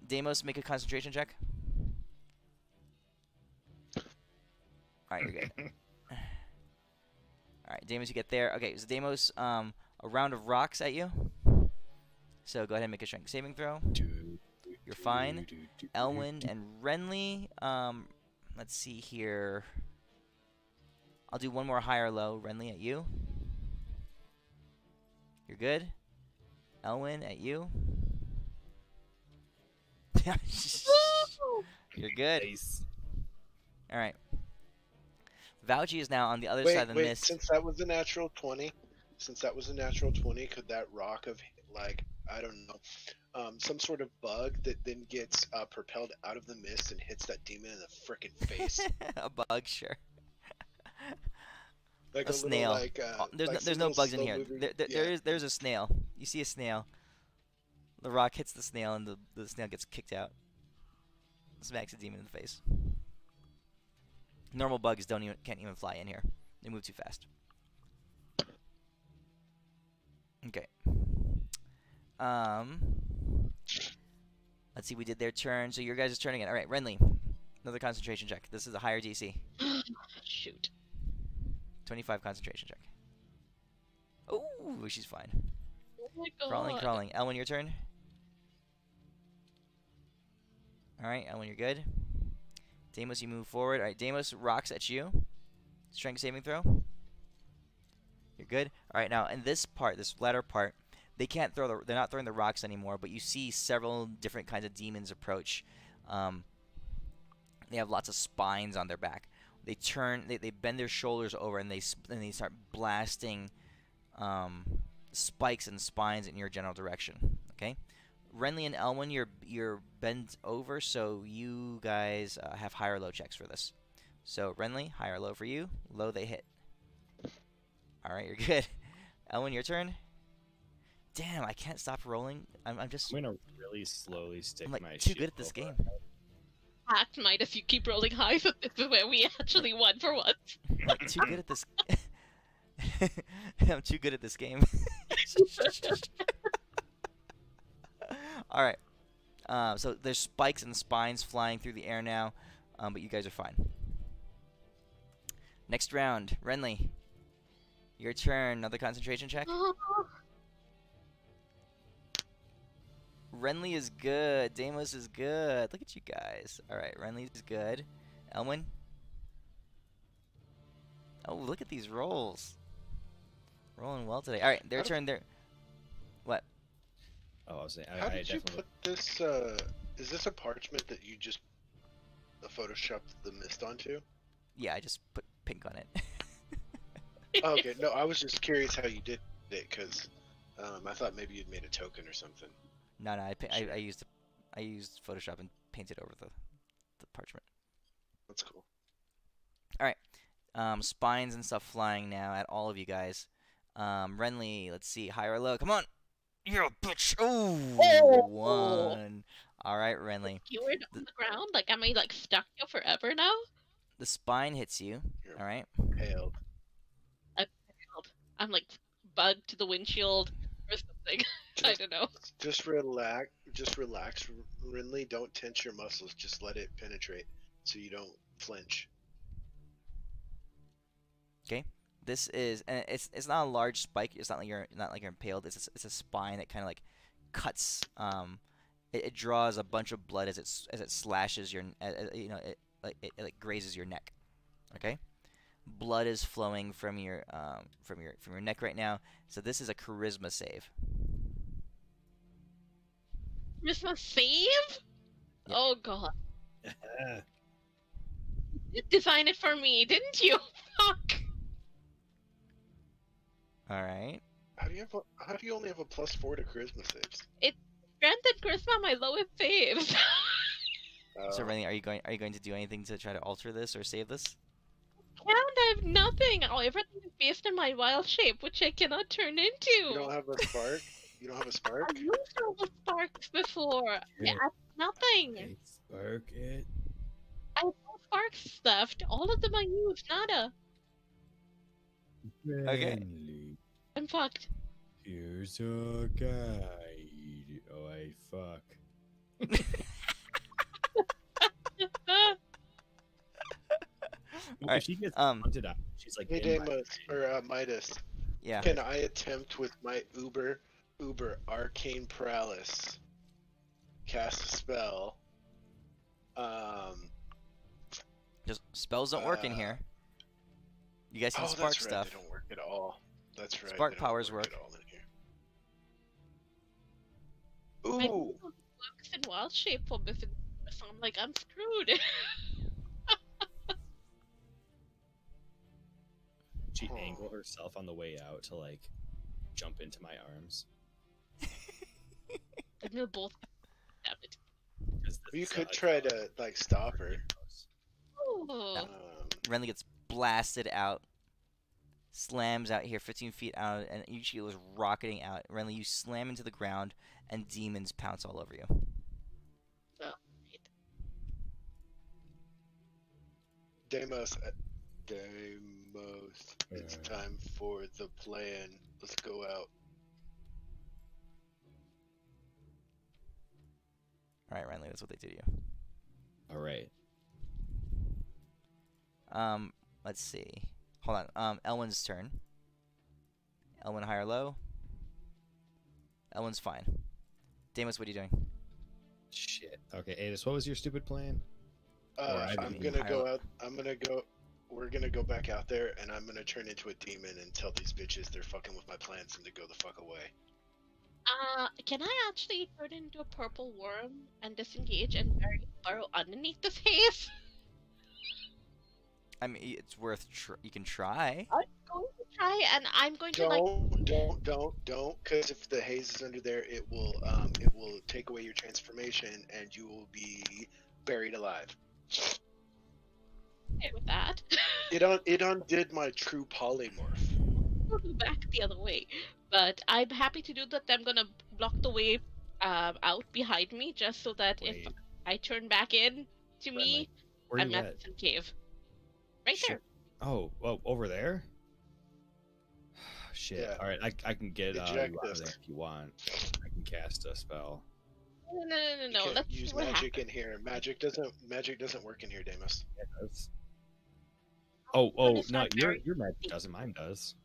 S1: Deimos, make a concentration check. All right, you're good. All right, Deimos, you get there. Okay, so Deimos, a round of rocks at you. So go ahead and make a strength saving throw. You're fine. Elwyn and Renly, let's see here. I'll do one more high or low. Renly, at you. You're good. Elwyn, at you. You're good.
S4: Nice.
S1: All right. Valji is now on the other
S2: Wait,
S1: side of the
S2: wait.
S1: mist.
S2: Since that was a natural 20, could that rock have like I don't know, some sort of bug that then gets propelled out of the mist and hits that demon in the frickin' face?
S1: A bug, sure.
S2: Like
S1: A
S2: little,
S1: snail.
S2: like,
S1: There's
S2: like
S1: there's
S2: some
S1: no
S2: little
S1: bugs in here.
S2: slow-moving-
S1: There's a snail. You see a snail. The rock hits the snail, and the snail gets kicked out. Smacks the demon in the face. Normal bugs can't even fly in here. They move too fast. Okay. Let's see. We did their turn, so your guys' turn again. All right, Renly. Another concentration check. This is a higher DC.
S6: Shoot.
S1: 25 concentration check. Ooh, she's fine.
S6: Oh my god.
S1: Crawling. Elwyn, your turn. Alright, Elwyn, you're good. Deimos, you move forward. Alright, Deimos rocks at you. Strength saving throw. You're good. Alright, now in this part, this latter part, they're not throwing the rocks anymore, but you see several different kinds of demons approach. They have lots of spines on their back. They bend their shoulders over, and they start blasting spikes and spines in your general direction. Okay, Renly and Elwyn, you're bent over, so you guys have high or low checks for this. So Renly, high or low for you. Low, they hit. All right, you're good. Elwyn, your turn. Damn, I can't stop rolling. I'm
S5: gonna really slowly stick
S1: like
S5: my
S1: too
S5: shield
S1: good at this
S5: over.
S1: game.
S6: Act might if you keep rolling high, so this is where we actually won for once.
S1: I'm like, too good at this. I'm too good at this game. All right. So there's spikes and spines flying through the air now, but you guys are fine. Next round, Renly. Your turn. Another concentration check. Renly is good. Deimos is good. Look at you guys. All right, Renly is good. Elwyn. Oh, look at these rolls. Rolling well today. All right, their turn. What?
S5: Oh, I was saying.
S2: How
S5: I
S2: did you
S5: definitely.
S2: put this? Is this a parchment that you just photoshopped the mist onto?
S1: Yeah, I just put pink on it.
S2: Oh, okay, no, I was just curious how you did it because I thought maybe you'd made a token or something.
S1: No, I used Photoshop and painted over the parchment.
S2: That's cool.
S1: All right, spines and stuff flying now at all of you guys. Renly, let's see, high or low? Come on, you're a bitch. Ooh, one. All right, Renly.
S6: Skewered on the ground? Like, am I, like, stuck here forever now?
S1: The spine hits you.
S2: You're
S1: All right.
S2: pale.
S6: I'm, like, bugged to the windshield or something. I don't know.
S2: Just relax, Rinley. Don't tense your muscles. Just let it penetrate, so you don't flinch.
S1: Okay. This is, and it's not a large spike. It's not like you're impaled. It's a spine that kind of like cuts. It draws a bunch of blood as it slashes your, it like grazes your neck. Okay. Blood is flowing from your neck right now. So this is a charisma save.
S6: Charisma save?
S1: Yep.
S6: Oh god. You designed it for me, didn't you? Fuck.
S1: All right.
S2: How do you only have a +4 to charisma saves?
S6: Granted, charisma my lowest saves.
S1: So Renly, are you going to do anything to try to alter this or save this?
S6: I have nothing. Oh, everything is based on my wild shape, which I cannot turn into.
S2: You don't have a spark? You don't have a spark?
S6: I've used all the sparks before.
S4: Yeah.
S6: I have nothing.
S4: Hey, spark it.
S6: I have no sparks left. All of them I used. Nada.
S4: Friendly.
S6: I'm fucked.
S4: Here's a guide. Oh, I fuck.
S1: Alright,
S5: If she gets
S1: um,
S5: hunted out, she's like,
S2: Hey,
S5: in my
S2: Deimos,
S5: way.
S2: or Midas,
S1: yeah.
S2: can I attempt with my Uber Arcane Paralysis cast a spell?
S1: Just spells don't work in here. You guys can
S2: Oh,
S1: spark
S2: that's right.
S1: stuff.
S2: They don't work at all. That's right.
S1: Spark
S2: they don't
S1: powers
S2: at
S1: work.
S2: all in
S6: I
S2: here. Ooh.
S6: use all the sparks in wild shape for me, so I'm like, I'm screwed.
S5: She'd angle herself on the way out to like jump into my arms.
S6: And we'll both damn it.
S5: 'Cause
S2: You
S5: this,
S2: could try to like stop her.
S6: Oh.
S1: Renly gets blasted out, slams out here 15 feet out, and Ichi was rocketing out. Renly, you slam into the ground, and demons pounce all over you.
S6: Oh,
S2: Deimos, it's time for the plan. Let's go out.
S1: All right, Renly, that's what they do to you.
S5: All right.
S1: Let's see. Hold on. Elwyn's turn. Elwyn, high or low? Elwyn's fine. Deimos, what are you doing?
S5: Shit. Okay, Adis, what was your stupid plan?
S2: I'm gonna go out. We're gonna go back out there, and I'm gonna turn into a demon and tell these bitches they're fucking with my plans and to go the fuck away.
S6: Can I actually turn into a purple worm and disengage and burrow underneath this haze?
S1: I mean, it's worth. You can try.
S6: I'm going to try, and I'm going to like.
S2: Don't, because if the haze is under there, it will take away your transformation, and you will be buried alive.
S6: Okay with that.
S2: It undid my true polymorph.
S6: I'll go back the other way, but I'm happy to do that. I'm gonna block the way out behind me, just so that if
S5: Wait.
S6: I turn back in to me,
S5: Where
S6: I'm
S5: you
S6: not
S5: at?
S6: in the cave. Right
S5: Shit. Oh, well, over there? Shit.
S2: Yeah.
S5: All right, I can get you out
S2: Eject
S5: of
S2: this.
S5: there if you want. I can cast a spell.
S6: there. No.
S2: You can't
S6: Let's
S2: use
S6: see what
S2: magic
S6: happens.
S2: in here. Magic doesn't work in here, Deimos.
S5: It does. Oh,
S6: Punish
S5: no,
S6: my
S5: your
S6: berry.
S5: magic doesn't. Mine does.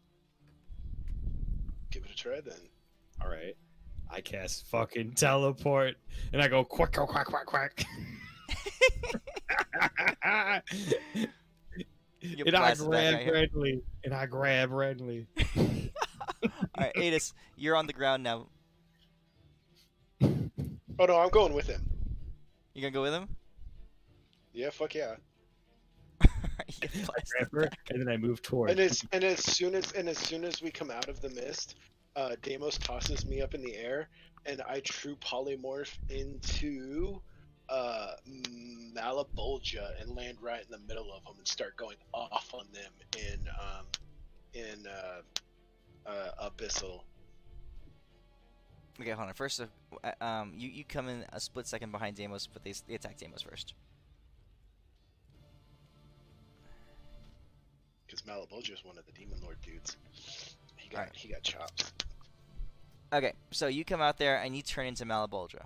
S2: Give it a try then.
S5: All right. I cast fucking teleport, and I go quack, quack, quack, quack, quack.
S1: You
S5: And I
S1: blast it back
S5: grab
S1: right here.
S5: Renly.
S1: All right, Adis, you're on the ground now.
S2: Oh no, I'm going with him.
S1: You gonna go with him?
S2: Yeah, fuck yeah.
S1: You
S5: I
S1: blast
S5: grab
S1: it
S5: her,
S1: back.
S5: and then I move towards.
S2: And as soon as we come out of the mist, Deimos tosses me up in the air, and I true polymorph into Malabolgia and land right in the middle of them and start going off on them in Abyssal.
S1: Okay, hold on. First, you come in a split second behind Deimos, but they attack Deimos first.
S2: Because Malabolgia is one of the Demon Lord dudes.
S1: Alright.
S2: He got chops.
S1: Okay, so you come out there and you turn into Malabolgia.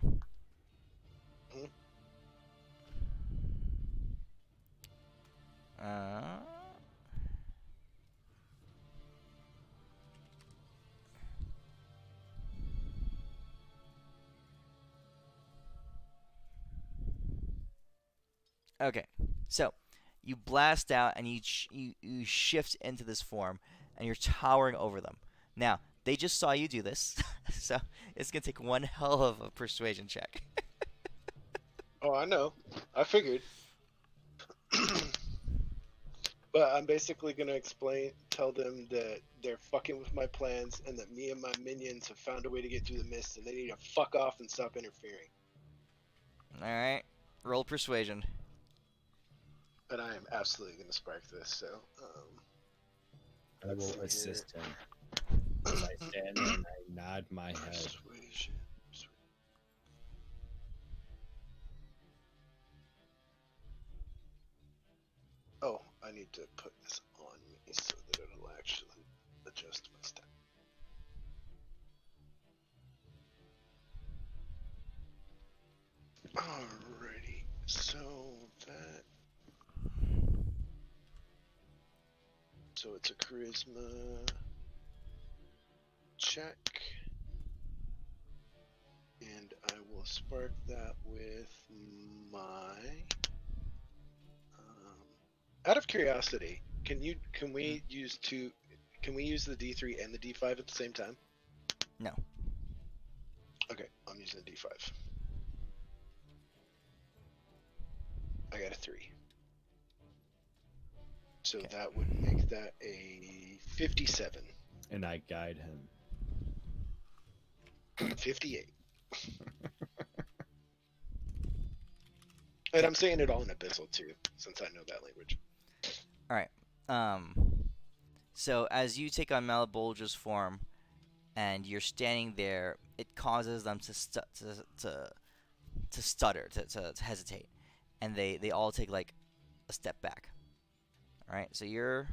S2: Mhm.
S1: Okay, so you blast out and you shift into this form, and you're towering over them. Now they just saw you do this, so it's gonna take one hell of a persuasion check.
S2: Oh, I know. I figured. But I'm basically gonna tell them that they're fucking with my plans, and that me and my minions have found a way to get through the mist, and they need to fuck off and stop interfering.
S1: All right, roll persuasion.
S2: And I am absolutely going to spark this. So,
S5: I
S2: let's
S5: will
S2: see here.
S5: assist him. As I stand there and I nod my head.
S2: Persuasion. Oh, I need to put this on me so that it'll actually adjust my stat. Alrighty, so it's a charisma check, and I will spark that with my. Out of curiosity, can we use the D3 and the D5 at the same time?
S1: No.
S2: Okay, I'm using the D5. I got a 3. So
S1: Okay.
S2: that would make that a 57.
S5: And I guide him.
S2: 58. And I'm saying it all in Abyssal too, since I know that language.
S1: All right. So as you take on Malabulge's form, and you're standing there, it causes them to stutter, to hesitate, and they all take like a step back. All right. So you're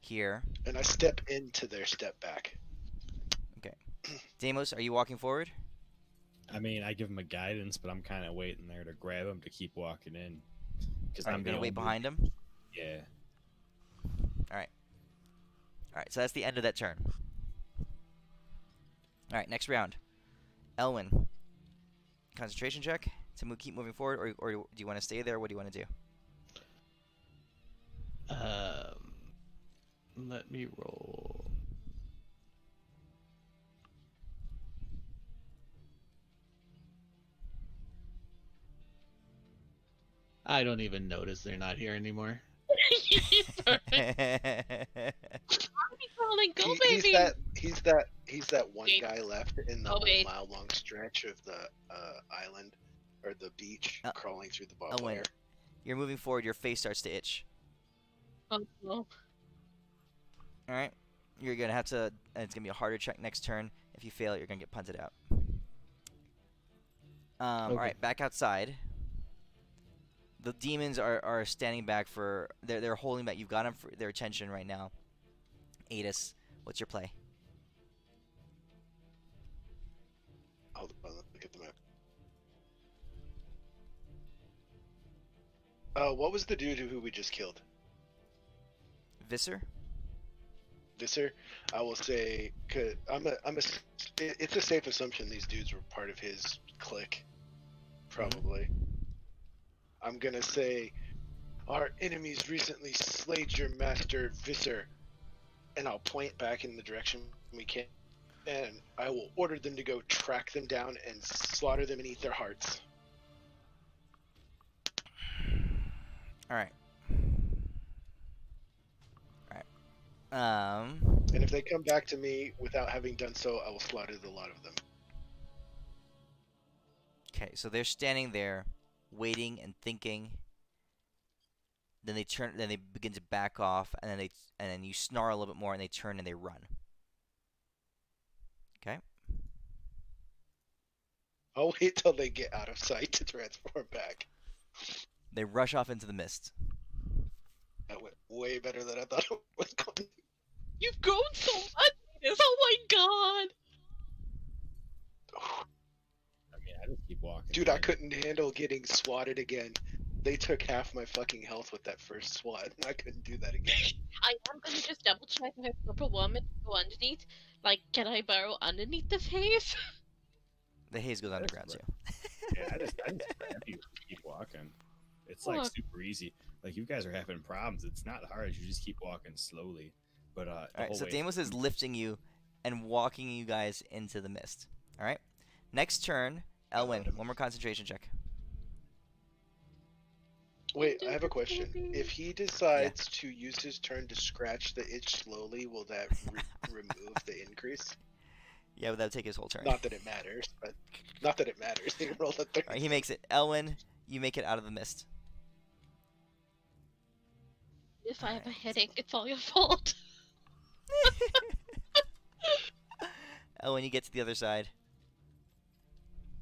S1: here.
S2: And I step into their step back.
S1: Okay. Deimos, are you walking forward?
S5: I mean, I give him a guidance, but I'm kind of waiting there to grab him to keep walking in. Because
S1: All right,
S5: I'm
S1: you're gonna
S5: the
S1: wait
S5: only-
S1: behind him.
S5: Yeah.
S1: All right. So that's the end of that turn. All right. Next round. Elwyn. Concentration check to keep moving forward, or do you want to stay there? What do you want to do?
S3: Let me roll. I don't even notice they're not here anymore.
S6: Crawling, go
S2: He's
S6: baby.
S2: that one
S6: Wait.
S2: guy left in the
S6: Oh,
S2: whole
S6: wait.
S2: mile-long stretch of the island or the beach,
S1: Uh,
S2: crawling through the barbed
S1: Elwyn,
S2: wire.
S1: you're moving forward. Your face starts to itch.
S6: Oh, no.
S1: All right. You're gonna have to. And it's gonna be a harder check next turn. If you fail, you're gonna get punted out. All
S3: Okay.
S1: right. Back outside. The demons are standing back for. They're holding back. You've got them for their attention right now. Adis, what's your play?
S2: Hold on, let me get the map. What was the dude who we just killed?
S1: Visser.
S2: Visser? I will say, cause it's a safe assumption these dudes were part of his clique, probably. I'm gonna say, our enemies recently slayed your master Visser, and I'll point back in the direction we can, and I will order them to go track them down and slaughter them and eat their hearts.
S1: All right. All right.
S2: And if they come back to me without having done so, I will slaughter the lot of them.
S1: Okay. So they're standing there, waiting and thinking. Then they turn. Then they begin to back off, and then you snarl a little bit more, and they turn and they run. Okay.
S2: I'll wait till they get out of sight to transform back.
S1: They rush off into the mist.
S2: That went way better than I thought it was going to.
S6: You've grown so much. Adis. Oh my god.
S5: I mean, I just keep walking.
S2: Dude, I
S5: in.
S2: couldn't handle getting swatted again. They took half my fucking health with that first swat. I couldn't do that again.
S6: I am gonna just double check if I have proper woman to go underneath. Like, can I burrow underneath this haze?
S1: The haze goes underground too.
S5: Yeah, I just grab you and keep walking. It's like
S6: Fuck.
S5: super easy. Like, you guys are having problems. It's not hard. You just keep walking slowly. But
S1: All right. So Deimos is lifting you and walking you guys into the mist. All right. Next turn, Elwyn. One more concentration check.
S2: Wait, I have a question. If he decides to use his turn to scratch the itch slowly, will that remove the increase?
S1: Yeah, but that'll take his whole turn.
S2: Not that it matters, but not that it matters. He rolled a 30.
S1: All right, he makes it. Elwyn, you make it out of the mist.
S6: If I have a
S1: Alright.
S6: headache, it's all your fault.
S1: Oh, when you get to the other side.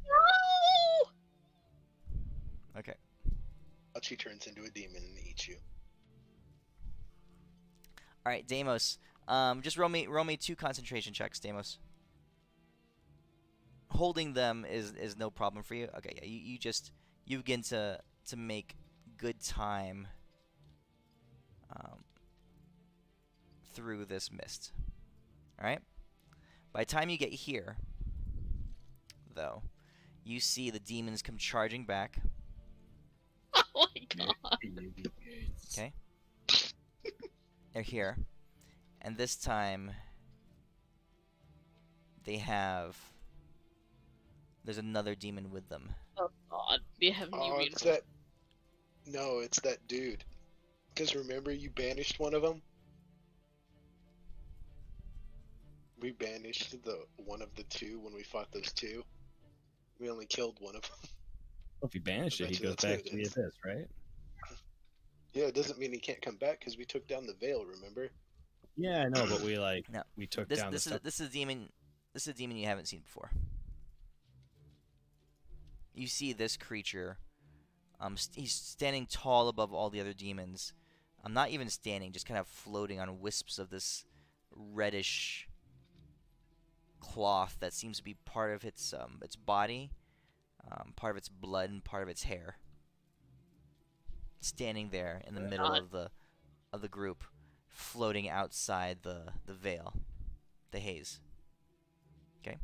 S6: No!
S1: Okay.
S2: She turns into a demon and eats you.
S1: All right, Deimos. Just roll me 2 concentration checks, Deimos. Holding them is no problem for you. Okay, yeah, you begin to make good time through this mist. All right. By the time you get here, though, you see the demons come charging back.
S6: Oh my god.
S1: Okay. They're here. And this time there's another demon with them.
S6: Oh god. They have new
S2: Oh, it's that. No, it's that dude. Because remember, you banished one of them. We banished one of the 2 when we fought those 2. We only killed one of them.
S5: Well, if you banish it, he goes
S2: That's who
S5: back
S2: it
S5: to the
S2: is.
S5: abyss, right?
S2: Yeah, it doesn't mean he can't come back because we took down the veil. Remember?
S5: Yeah, I know, but
S1: No.
S5: we took
S1: This
S5: down
S1: this
S5: the
S1: is
S5: stuff.
S1: this is a demon. This is a demon you haven't seen before. You see this creature. He's standing tall above all the other demons. Not even standing, just kind of floating on wisps of this reddish cloth that seems to be part of its body, part of its blood, and part of its hair. Standing there in the middle of the group, floating outside the veil, the haze. Okay.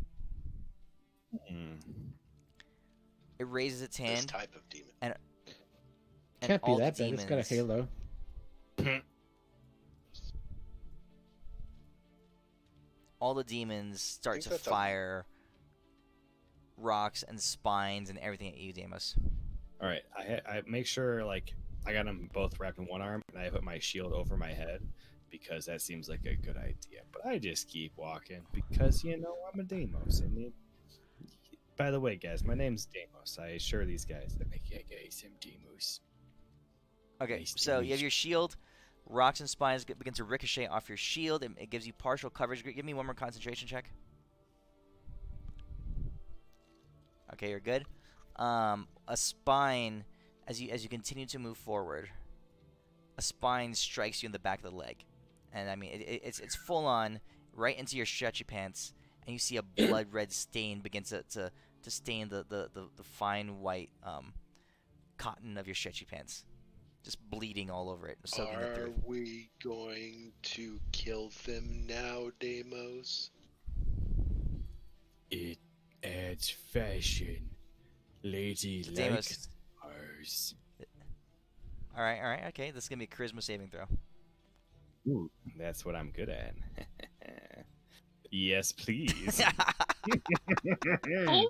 S1: It raises its
S2: This
S1: hand,
S2: type of demon.
S1: and
S3: Can't be
S1: all the
S3: that bad. It's got a
S1: demons-
S3: halo.
S1: all the demons start
S2: think
S1: to
S2: that's a-
S1: fire rocks and spines and everything at you, Deimos.
S5: All right, I make sure like I got them both wrapped in one arm, and I put my shield over my head because that seems like a good idea. But I just keep walking because I'm a Deimos. And by the way, guys, my name's Deimos. I assure these guys that
S4: guys, I'm Deimos.
S1: Okay,
S4: Nice to
S1: so
S4: meet
S1: you have
S4: you.
S1: your shield. Rocks and spines begin to ricochet off your shield. It gives you partial coverage. Give me one more concentration check. Okay, you're good. A spine, as you continue to move forward, a spine strikes you in the back of the leg, and I mean it's full on right into your stretchy pants, and you see a blood red stain begin to stain the fine white cotton of your stretchy pants, just bleeding all over it, soaking it
S2: Are
S1: through.
S2: we going to kill them now, Deimos?
S4: It adds fashion. Lady
S1: So Deimos-
S4: likes ours.
S1: All right, okay. This is gonna be a charisma saving throw.
S5: Ooh, that's what I'm good at. Yes, please.
S6: Oh my god.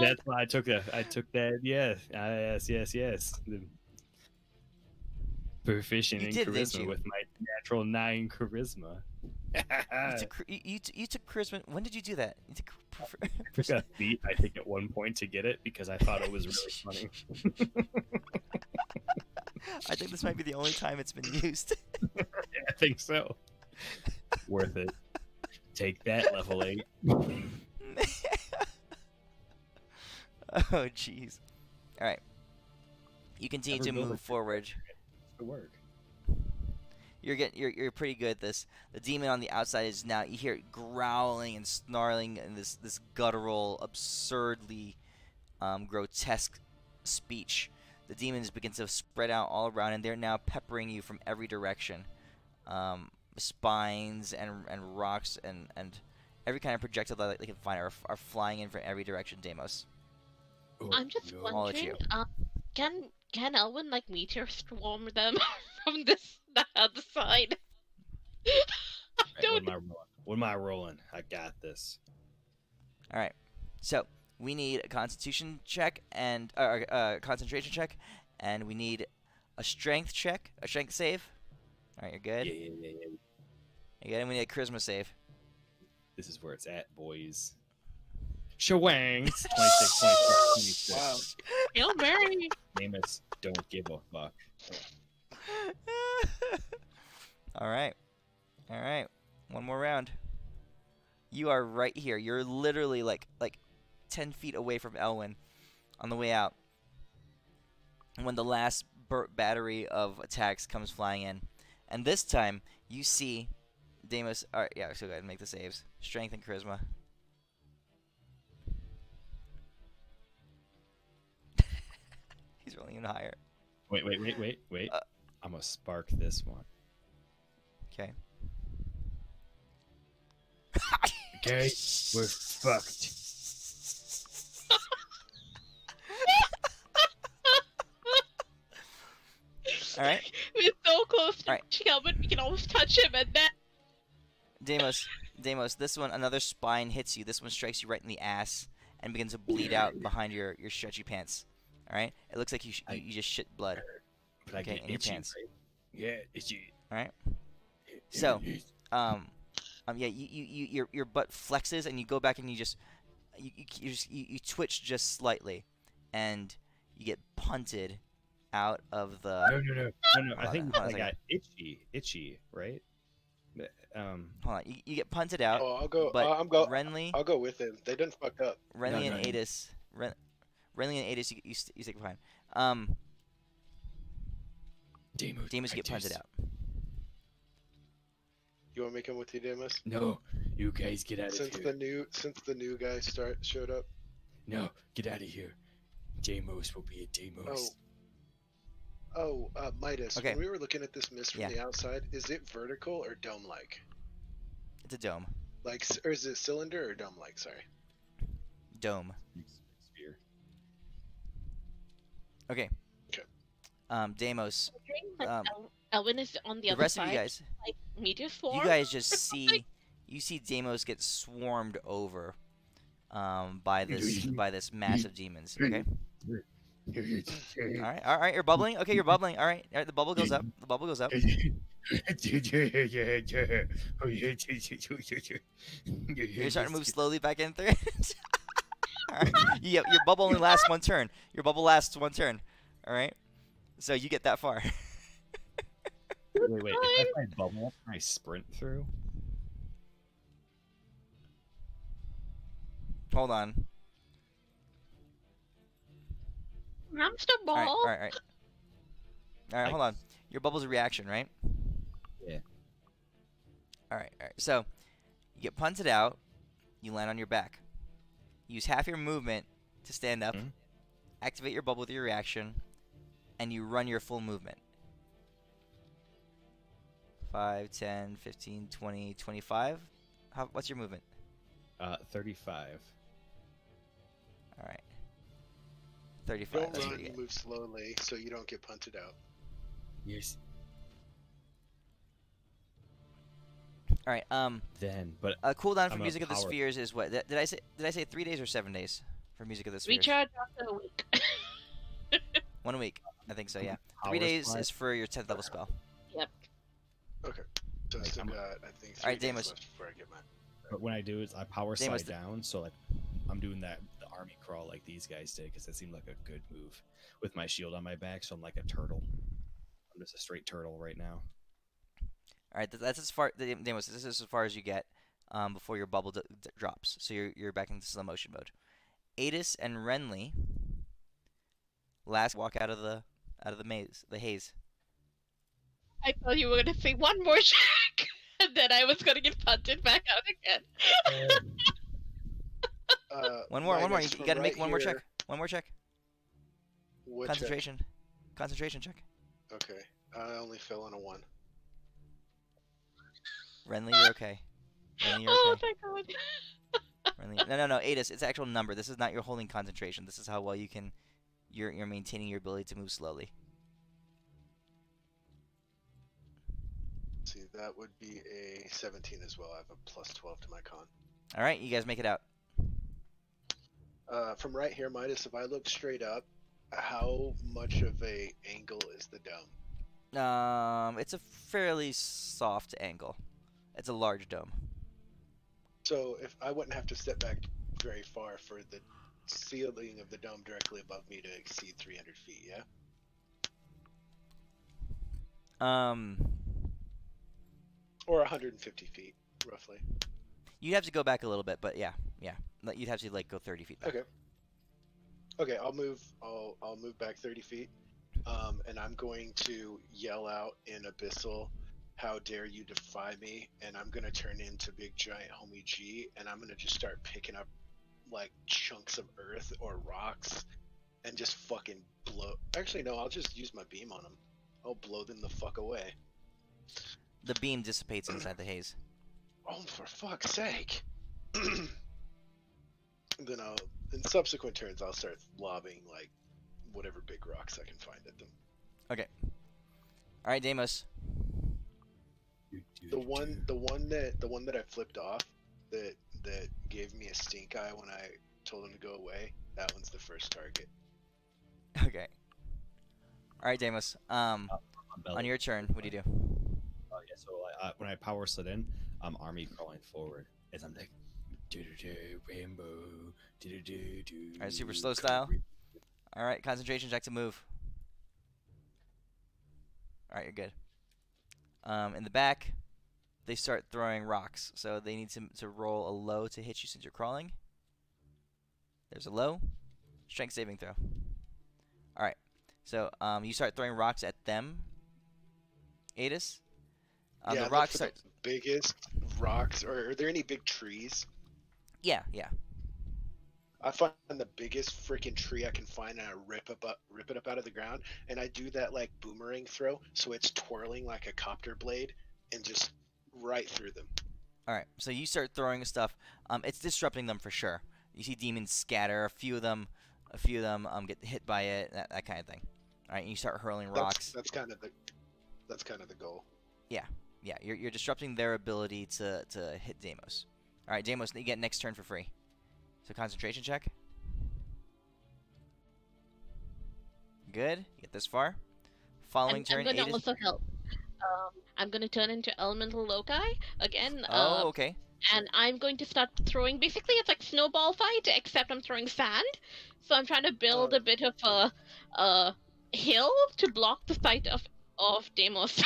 S5: That's why I took that. Yeah. Yes. Proficient
S1: You
S5: in
S1: did, didn't
S5: charisma
S1: you?
S5: with my natural 9 charisma.
S1: You took charisma. When did you do that? You took
S5: I took a feat, I think, at one point to get it because I thought it was really funny.
S1: I think this might be the only time it's been used.
S5: Yeah, I think so. Worth it. Take that, level 8.
S1: Oh, jeez. All right. You continue to move forward.
S5: Good work.
S1: You're pretty good at this. The demon on the outside is now, you hear it growling and snarling in this guttural, absurdly grotesque speech. The demons begin to spread out all around, and they're now peppering you from every direction. Spines and rocks and every kind of projectile that they can find are flying in from every direction, Deimos.
S4: Oh,
S6: I'm just
S4: no.
S1: All at
S6: wondering,
S1: you.
S6: can Elwin like meteor swarm them from the other side?
S5: Right, what am I rolling? I got this.
S1: All right. So we need a Constitution check and concentration check, and we need a strength check, a strength save. All right, you're good.
S5: Yeah.
S1: You're good. And we need a charisma save.
S5: This is where it's at, boys. Shawangs. 26.
S2: Wow.
S6: Hail Mary!
S5: Amos, don't give a fuck.
S1: All right. All right. One more round. You are right here. You're literally like 10 feet away from Elwyn on the way out. When the last battery of attacks comes flying in. And this time, you see Deimos. Alright, yeah, so go ahead and make the saves. Strength and charisma. He's rolling even higher.
S5: Wait. I'm gonna spark this one.
S1: Okay.
S4: Okay, we're fucked.
S1: Alright.
S6: We're so close to
S1: Alright.
S6: Calvin, we can almost touch him, and then
S1: Deimos, this one, another spine hits you. This one strikes you right in the ass and begins to bleed out behind your stretchy pants. Alright? It looks like you just shit blood.
S4: But I
S1: Okay,
S4: get
S1: in your
S4: itchy,
S1: pants.
S4: right? Yeah, itchy.
S1: Alright? So, yeah, your butt flexes and you go back and you twitch just slightly, and you get punted out of the.
S4: No.
S5: I think
S1: hold on a
S5: I
S1: second.
S5: got itchy, right? But,
S1: Hold on, you get punted out.
S2: Oh, I'll go.
S1: But
S2: Renly, I'll go with him. They didn't fuck up.
S1: Renly
S4: No,
S1: and
S4: no.
S1: Adis, Renly and Adis, you stick behind. Deimos get punted out.
S2: You want to make him with you, Deimos?
S4: No, you guys get out of
S2: Since
S4: here.
S2: the new guy showed up.
S4: No, get out of here. Deimos will be a Deimos.
S2: Midas.
S1: Okay.
S2: When we were looking at this mist from
S1: Yeah.
S2: the outside, is it vertical or dome-like?
S1: It's a dome.
S2: Or is it cylinder or dome-like? Sorry.
S1: Dome.
S5: Sphere.
S1: Okay.
S2: Okay.
S1: Deimos.
S6: Elwyn is on the
S1: The
S6: other
S1: rest
S6: side,
S1: of you guys.
S6: like meteor swarm.
S1: You guys just see, Deimos get swarmed over, by this mass of demons. Okay. All right, you're bubbling. Okay, you're bubbling. All right, the bubble goes up. The bubble goes up. You're starting to move slowly back in through it. All right. Your bubble only lasts one turn. Your bubble lasts one turn. All right. So you get that far.
S5: Wait. If I bubble, can I sprint through?
S1: Hold on.
S6: Hamster ball.
S1: All right. All right, hold on. Your bubble's a reaction, right?
S5: Yeah.
S1: All right. So, you get punted out. You land on your back. Use half your movement to stand up.
S5: Mhm.
S1: Activate your bubble with your reaction, and you run your full movement. 5, 10, 15, 20, 25. What's your movement?
S5: 35.
S1: All right. 35.
S2: Don't
S1: That's what
S2: run.
S1: you get.
S2: Move slowly so you don't get punted out.
S4: Yes.
S1: All right.
S5: But
S1: Cooldown for
S5: I'm a
S1: Music of the
S5: power-
S1: Spheres is what? Did I say 3 days or 7 days for Music of the Spheres?
S6: Recharge after a week.
S1: 1 week. I think so. Yeah.
S5: Power
S1: 3 days
S5: slide?
S1: is for your 10th level spell.
S6: Yep.
S2: Okay. So I
S5: Like,
S2: still
S5: I'm-
S2: got, I think, 3
S1: Alright,
S2: days
S1: Deimos.
S2: left before I get mine.
S5: But when I do is I power
S1: Deimos,
S5: slide down, so like I'm doing the army crawl like these guys did because that seemed like a good move with my shield on my back, so I'm like a turtle. I'm just a straight turtle right now.
S1: All right. That's as far. Deimos, this is as far as you get before your bubble drops. So you're back into slow motion mode. Adis and Renly last walk out of the maze, the haze.
S6: I thought you were gonna say one more check, and then I was gonna get punted back out again.
S1: One more. You
S2: Midas,
S1: got to
S2: from
S1: make
S2: right
S1: one more check.
S2: here-
S1: One more check.
S2: What check?
S1: Concentration check.
S2: Okay. I only fell on a 1.
S1: Renly, you're okay. Renly, you're
S6: Oh,
S1: okay.
S6: thank God.
S1: Renly, no. Adis, it's actual number. This is not your holding concentration. This is how well you can. You're maintaining your ability to move slowly.
S2: See, that would be a 17 as well. I have a plus 12 to my con.
S1: All right, you guys make it out.
S2: From right here, Midas, if I look straight up, how much of a angle is the dome?
S1: It's a fairly soft angle. It's a large dome.
S2: So if I wouldn't have to step back very far for the ceiling of the dome directly above me to exceed 300 feet, yeah? Or 150 feet, roughly.
S1: You'd have to go back a little bit, but yeah. You'd have to like go 30 feet back.
S2: Okay. Okay, I'll move. I'll move back 30 feet, and I'm going to yell out in Abyssal, "How dare you defy me!" And I'm gonna turn into big giant homie G, and I'm gonna just start picking up like chunks of earth or rocks, and just fucking blow. Actually, no, I'll just use my beam on them. I'll blow them the fuck away.
S1: The beam dissipates inside the haze.
S2: Oh, for fuck's sake! Then in subsequent turns, I'll start lobbing like whatever big rocks I can find at them.
S1: Okay. All right, Deimos.
S2: The one that I flipped off that gave me a stink eye when I told him to go away. That one's the first target.
S1: Okay. All right, Deimos. On your turn, what do you do?
S5: Oh yeah. So when I power slid in, I'm army crawling forward as I'm like, rainbow.
S1: All right, super slow style. All right, concentration check to move. All right, you're good. In the back, they start throwing rocks, so they need to roll a low to hit you since you're crawling. There's a low. Strength saving throw. All right, so you start throwing rocks at them. Adis.
S2: Yeah,
S1: the rocks
S2: the biggest rocks. Or are there any big trees?
S1: Yeah.
S2: I find the biggest freaking tree I can find, and I rip it up out of the ground, and I do that like boomerang throw, so it's twirling like a copter blade, and just right through them.
S1: All right, so you start throwing stuff. It's disrupting them for sure. You see demons scatter. A few of them get hit by it. That kind of thing. All right, and you start hurling rocks.
S2: That's kind of the goal.
S1: Yeah. You're disrupting their ability to hit Deimos. All right, Deimos, you get next turn for free. So concentration check. Good. You get this far. Following turn.
S6: I'm gonna also help. I'm gonna turn into elemental loci again.
S1: Oh, okay.
S6: And I'm going to start throwing. Basically, it's like snowball fight, except I'm throwing sand. So I'm trying to build a bit of a hill to block the sight of Deimos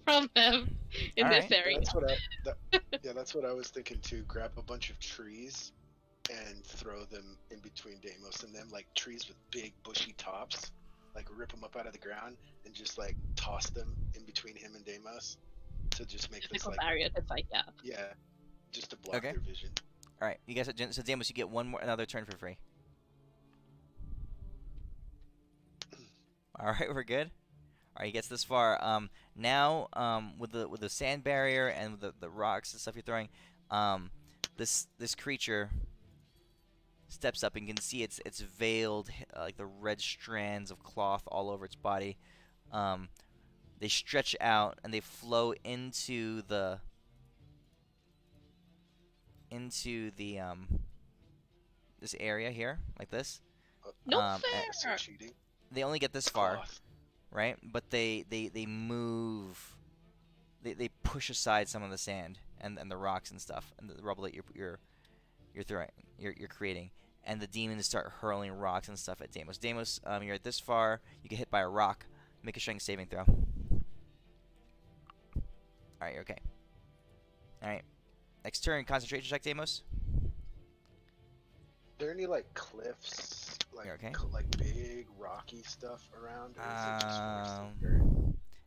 S6: from them in
S1: All
S6: this
S1: right.
S6: area.
S2: That's what I was thinking too. Grab a bunch of trees and throw them in between Deimos and them, like trees with big bushy tops. Like rip them up out of the ground and just like toss them in between him and Deimos to just make this like
S6: barrier to fight.
S2: Yeah, just to block their vision.
S1: All right, you guys. So Deimos, you get another turn for free. All right, we're good. All right, he gets this far. Now, with the sand barrier and with the rocks and stuff you're throwing, this creature steps up and you can see it's veiled, like the red strands of cloth all over its body. They stretch out and they flow into the this area here, like this.
S6: No fair.
S2: Cheating.
S1: They only get this far, right? But they move. They push aside some of the sand and the rocks and stuff and the rubble that you're throwing, you're creating. And the demons start hurling rocks and stuff at Deimos. Deimos, you're at this far. You get hit by a rock. Make a strength saving throw. Alright, you're okay. Alright. Next turn, concentration check, Deimos.
S2: Are there any like cliffs, like
S1: okay?
S2: Like big rocky stuff around? Or is it just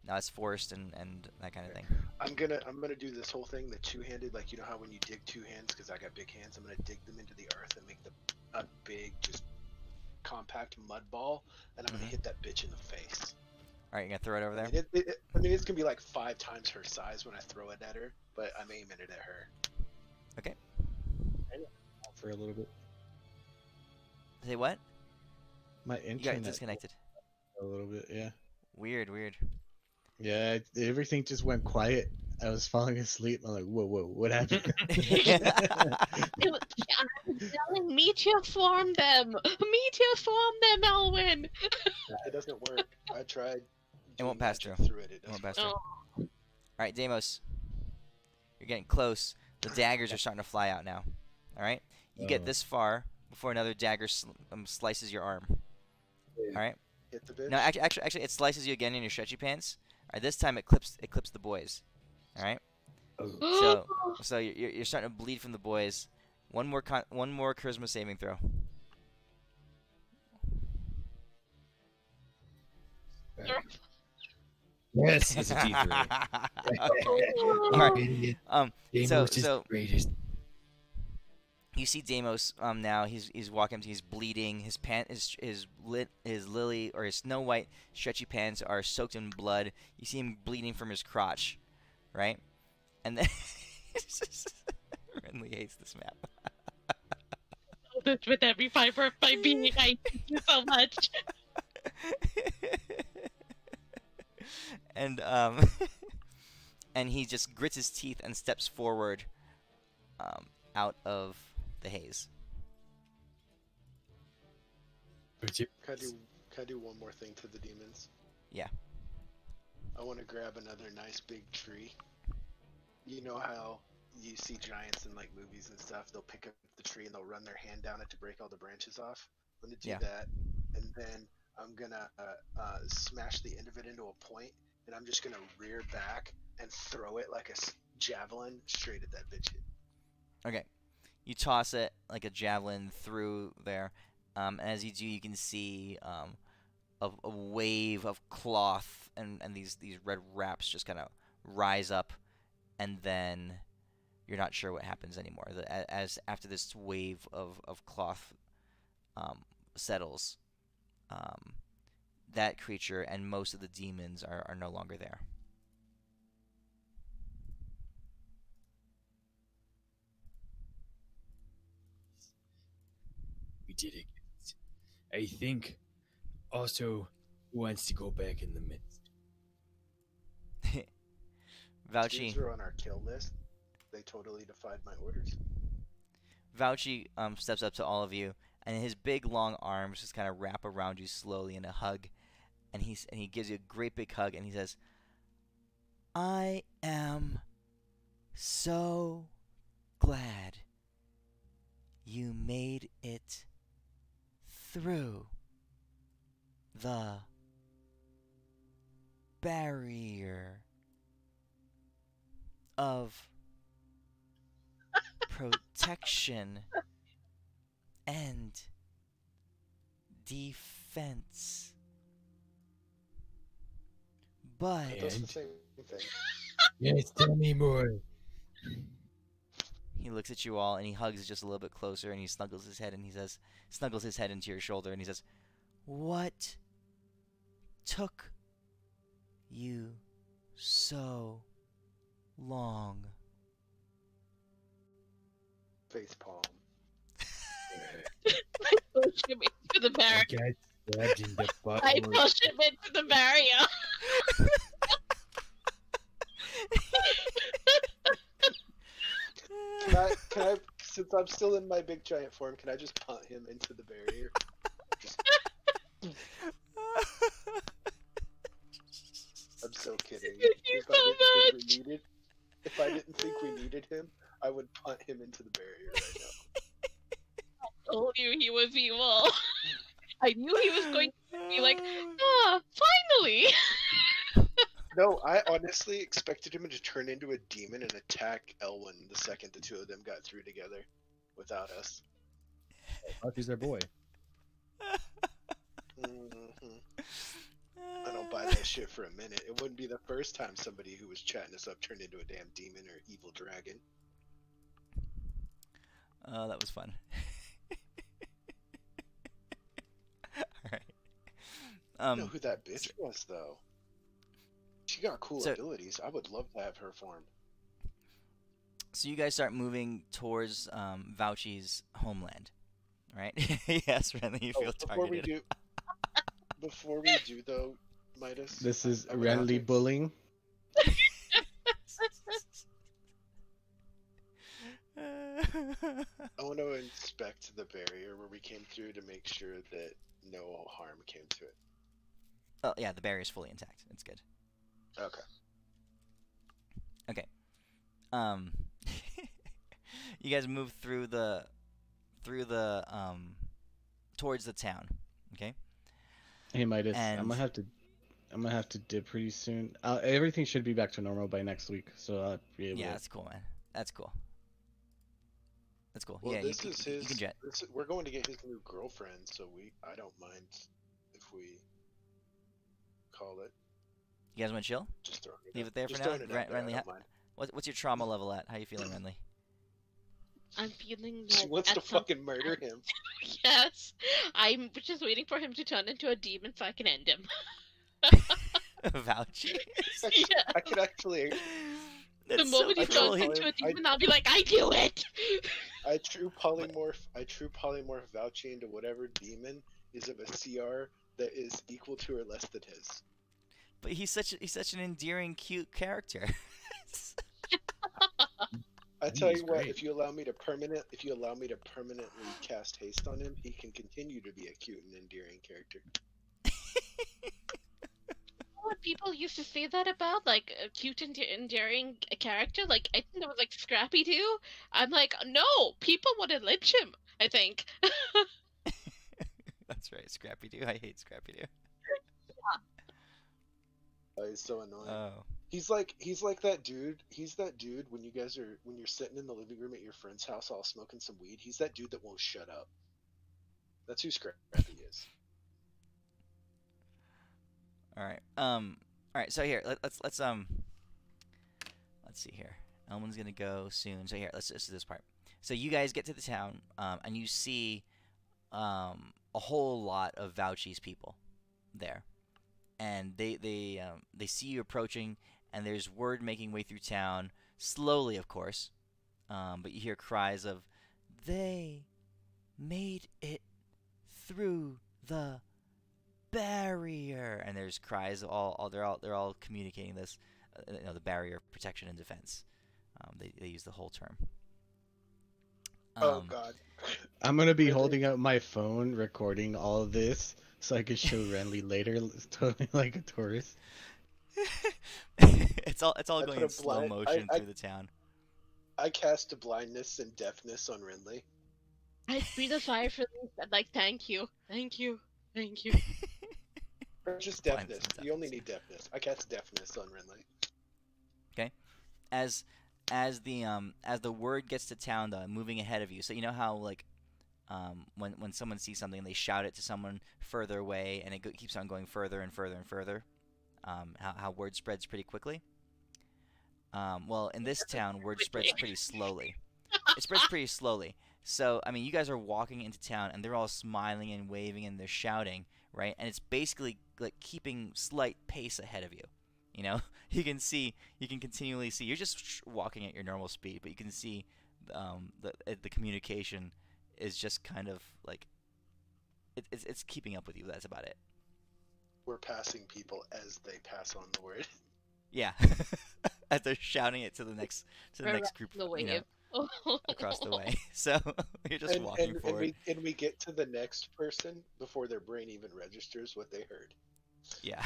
S1: no, it's forest and that kind of thing.
S2: I'm gonna do this whole thing, the two-handed, like you know how when you dig two hands, because I got big hands, I'm gonna dig them into the earth and make a big, just compact mud ball, and I'm gonna hit that bitch in the face.
S1: All right, you're gonna throw it over there.
S2: I mean, it's gonna be like 5 times her size when I throw it at her, but I'm aiming it at her.
S1: Okay.
S3: For a little bit.
S1: Say what?
S3: My
S1: You got
S3: internet
S1: disconnected.
S3: a little bit, yeah.
S1: Weird.
S3: Yeah, everything just went quiet. I was falling asleep. I'm like, whoa, what happened?
S6: It was, I'm telling Meteor swarm them, Elwin.
S2: It doesn't work. I tried.
S1: It won't pass through. It won't pass through.
S6: Oh.
S1: All right, Deimos. You're getting close. The daggers are starting to fly out now. All right. You get this far before another dagger slices your arm. All right.
S2: Hit the bitch.
S1: No, actually, it slices you again in your stretchy pants. All right. This time it clips the boys. All right.
S4: Oh,
S1: So you're starting to bleed from the boys. One more charisma saving throw.
S4: yes, it's a D3.
S1: Okay. All right.
S4: Deimos is
S1: So
S4: the greatest.
S1: you see Deimos now he's walking up to, he's bleeding, his pant his lily or his snow white stretchy pants are soaked in blood. You see him bleeding from his crotch, right? And then Renly hates this map.
S6: This with every fiber of my being. I thank you so much.
S1: And and he just grits his teeth and steps forward out of the haze.
S2: Can I do one more thing to the demons?
S1: Yeah.
S2: I want to grab another nice big tree. You know how you see giants in like movies and stuff? They'll pick up the tree and they'll run their hand down it to break all the branches off. I'm gonna do
S1: Yeah.
S2: that, and then I'm gonna smash the end of it into a point, and I'm just gonna rear back and throw it like a javelin straight at that bitch.
S1: Okay. You toss it like a javelin through there. And as you do, you can see a wave of cloth and these red wraps just kind of rise up, and then you're not sure what happens anymore. As after this wave of cloth settles, that creature and most of the demons are no longer there.
S4: We did it. I think also who wants to go back in the midst.
S1: Vouchy.
S2: These are on our kill list. They totally defied my orders.
S1: Vouchy steps up to all of you, and his big long arms just kind of wrap around you slowly in a hug, and he gives you a great big hug, and he says, "I am so glad you made it through the barrier of protection and defense. But
S2: That's the
S4: And?
S2: same thing.
S4: Yes, tell me more.
S1: he looks at you all and he hugs just a little bit closer and he snuggles his head into your shoulder and he says, "What took you so long?"
S2: Face palm.
S6: Push him into the
S4: I
S6: barrier.
S4: got stabbed in the butt.
S6: I push him into the barrier.
S2: Can I, since I'm still in my big giant form, can I just punt him into the barrier? Just, I'm so kidding.
S6: Thank you so much.
S2: If I didn't think we needed him, I would punt him into the barrier right now.
S6: I told you he was evil. I knew he was going to be like, finally.
S2: No, I honestly expected him to turn into a demon and attack Elwyn the second the two of them got through together without us.
S5: Bucky's their boy.
S2: I don't buy that shit for a minute. It wouldn't be the first time somebody who was chatting us up turned into a damn demon or evil dragon.
S1: Oh, that was fun. Alright.
S2: I know who that bitch was, though. She got cool
S1: So-
S2: abilities. I would love to have her form.
S1: So you guys start moving towards Vouchy's homeland, right? Yes, Renly, you feel targeted.
S2: Before we do though, Midas.
S3: This is
S2: I would have
S3: Renly
S2: to-
S3: bullying.
S2: I want to inspect the barrier where we came through to make sure that no harm came to it.
S1: Oh yeah, the barrier's fully intact. It's good.
S2: Okay.
S1: Okay. You guys move through the towards the town. Okay.
S3: Hey Midas,
S1: And-
S3: I'm gonna have to I'm gonna have to dip pretty soon. Everything should be back to normal by next week, so I'll be able.
S1: Yeah,
S3: to...
S1: that's cool, man. That's cool. That's cool.
S2: Well,
S1: Yeah,
S2: this
S1: you,
S2: is
S1: you
S2: his.
S1: can jet.
S2: We're going to get his new girlfriend, so I don't mind if we call it.
S1: You guys want to chill?
S2: Just throwing it
S1: Leave
S2: out-
S1: it there for
S2: just
S1: now.
S2: throwing it out there, I
S1: Renly,
S2: don't mind.
S1: what's your trauma level at? How you feeling, Renly?
S6: I'm feeling
S2: She
S6: like
S2: wants
S6: at
S2: to
S6: some-
S2: fucking murder him.
S6: Yes, I'm just waiting for him to turn into a demon so I can end him.
S1: Vouchy.
S6: Yeah.
S2: I could actually.
S6: The
S1: That's
S6: moment he
S1: so
S6: turns
S1: cool.
S6: into a demon, I'll be like, I do it.
S2: I true polymorph Vouchy into whatever demon is of a CR that is equal to or less than his.
S1: But he's such an endearing, cute character.
S2: I tell
S5: He's
S2: you what,
S5: great.
S2: if you allow me to permanently cast haste on him, he can continue to be a cute and endearing character.
S6: What people used to say that about, like a cute and endearing character, like I think it was like Scrappy Doo. I'm like, no, people want to lynch him. I think.
S1: That's right, Scrappy Doo. I hate Scrappy Doo.
S2: Oh, he's so annoying.
S1: Oh.
S2: He's like that dude. He's that dude when you're sitting in the living room at your friend's house all smoking some weed. He's that dude that won't shut up. That's who Scrappy is.
S1: All right. All right. So here, let's see here. Elman's gonna go soon. So here, let's do this part. So you guys get to the town, and you see, a whole lot of Vouchy's people there, and they see you approaching, and there's word making way through town, slowly, of course, but you hear cries of, "They made it through the barrier," and there's cries of they're all communicating this, the barrier protection and defense. They use the whole term.
S2: Oh God.
S3: I'm gonna be holding out my phone, recording all of this, so I can show Renly later. It's totally like a tourist.
S1: it's all
S2: I
S1: going
S2: put
S1: in
S2: a
S1: slow
S2: blind-
S1: motion
S2: I-
S1: through the town.
S2: I cast a blindness and deafness on Renly.
S6: I breathe a sigh of relief and like, thank you, thank you, thank you.
S2: Or just
S1: Blindness
S2: deafness.
S1: and
S2: You only
S1: deafness.
S2: need deafness. I cast deafness on Renly.
S1: As the word gets to town, though, moving ahead of you. So you know how like when someone sees something, they shout it to someone further away, and it keeps on going further and further and further. How word spreads pretty quickly. Well, in this town, word spreads pretty slowly. It spreads pretty slowly. So, I mean, you guys are walking into town, and they're all smiling and waving, and they're shouting, right? And it's basically like keeping slight pace ahead of you. You know, you can continually see. You're just walking at your normal speed, but you can see the communication is just kind of like it's keeping up with you. That's about it.
S2: We're passing people as they pass on the word.
S1: Yeah, as they're shouting it to the next group,
S6: The
S1: you know,
S6: wave.
S1: across the way. So you're just walking forward.
S2: And we get to the next person before their brain even registers what they heard.
S1: Yeah.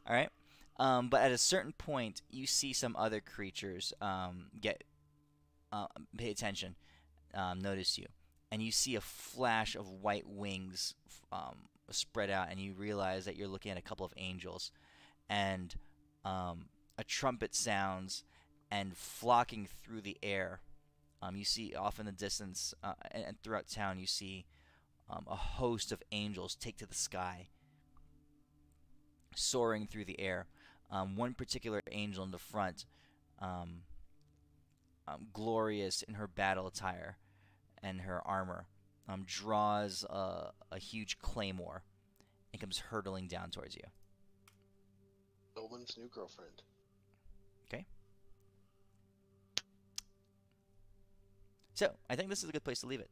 S1: All right. But at a certain point, you see some other creatures pay attention, notice you, and you see a flash of white wings spread out, and you realize that you're looking at a couple of angels, and a trumpet sounds, and flocking through the air, you see off in the distance, and throughout town, you see a host of angels take to the sky, soaring through the air. One particular angel in the front, glorious in her battle attire and her armor, draws a huge claymore and comes hurtling down towards you.
S2: Nolan's new girlfriend.
S1: Okay. So, I think this is a good place to leave it.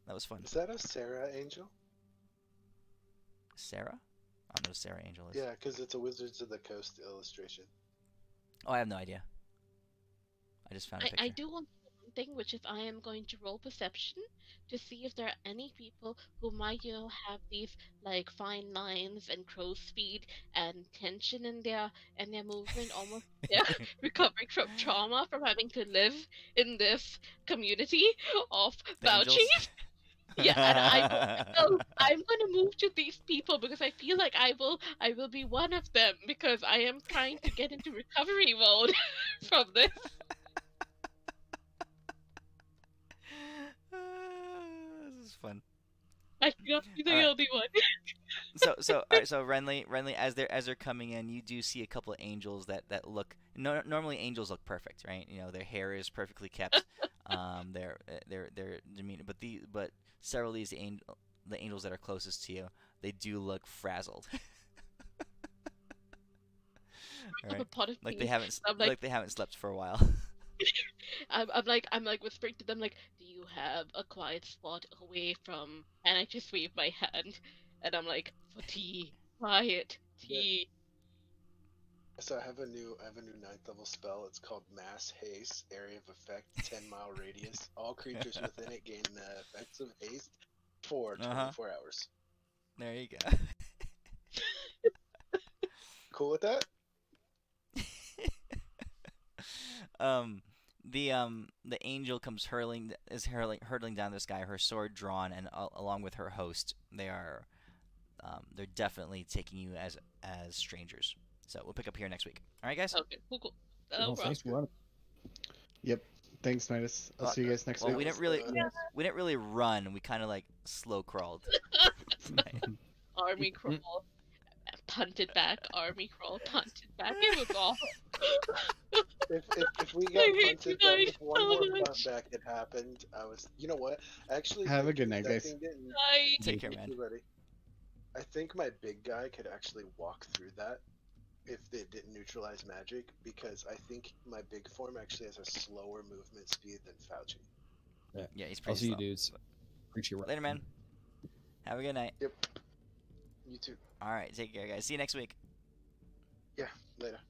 S1: That was fun.
S2: Is that a Sarah angel?
S1: Sarah? I don't know who Sarah Angel is.
S2: Yeah, because it's a Wizards of the Coast illustration.
S1: Oh, I have no idea. I just found a picture.
S6: I do want one thing, which is I am going to roll perception to see if there are any people who might, have these like fine lines and crow's feet and tension in their movement, almost they're recovering from trauma from having to live in this community of
S1: The angels?
S6: Vouchies. Yeah, and I'm gonna move to these people because I feel like I will be one of them because I am trying to get into recovery mode from this.
S1: This is fun.
S6: I cannot be the
S1: All right.
S6: only one.
S1: All right, so Renly, as they're coming in, you do see a couple of angels that look. No, normally angels look perfect, right? You know, their hair is perfectly kept. Their demeanor, but several of these the angels that are closest to you, they do look frazzled. All right.
S6: A pot of
S1: Like
S6: tea. I'm
S1: like they haven't slept for a while.
S6: I'm like whispering to them like, do you have a quiet spot away from? And I just wave my hand, and I'm like, for tea, quiet tea.
S2: So I have a new 9th level spell. It's called Mass Haste, area of effect, 10-mile radius. All creatures within it gain the effects of haste for 24 hours.
S1: There you go.
S2: Cool with that?
S1: The angel comes hurtling down the sky, her sword drawn, and along with her host, they're definitely taking you as strangers. So we'll pick up here next week. All right, guys.
S6: Okay, cool.
S5: Well, thanks for running.
S3: Yep. Thanks, Midas. I'll see you guys next
S1: Well,
S3: week.
S1: we didn't really run. We kind of like slow crawled.
S6: Army crawl, punted back. Army crawl, punted back. It was awful.
S2: If we got punted back, if one more punt back had happened, you know what? Actually,
S3: Have a good night, guys.
S1: Take care, man.
S2: I think my big guy could actually walk through that if it didn't neutralize magic, because I think my big form actually has a slower movement speed than Fauci.
S1: Yeah, he's pretty
S5: I'll see
S1: slow.
S5: you dudes. Appreciate it.
S1: Later, man. Have a good night.
S2: Yep. You too.
S1: All right, take care, guys. See you next week.
S2: Yeah, later.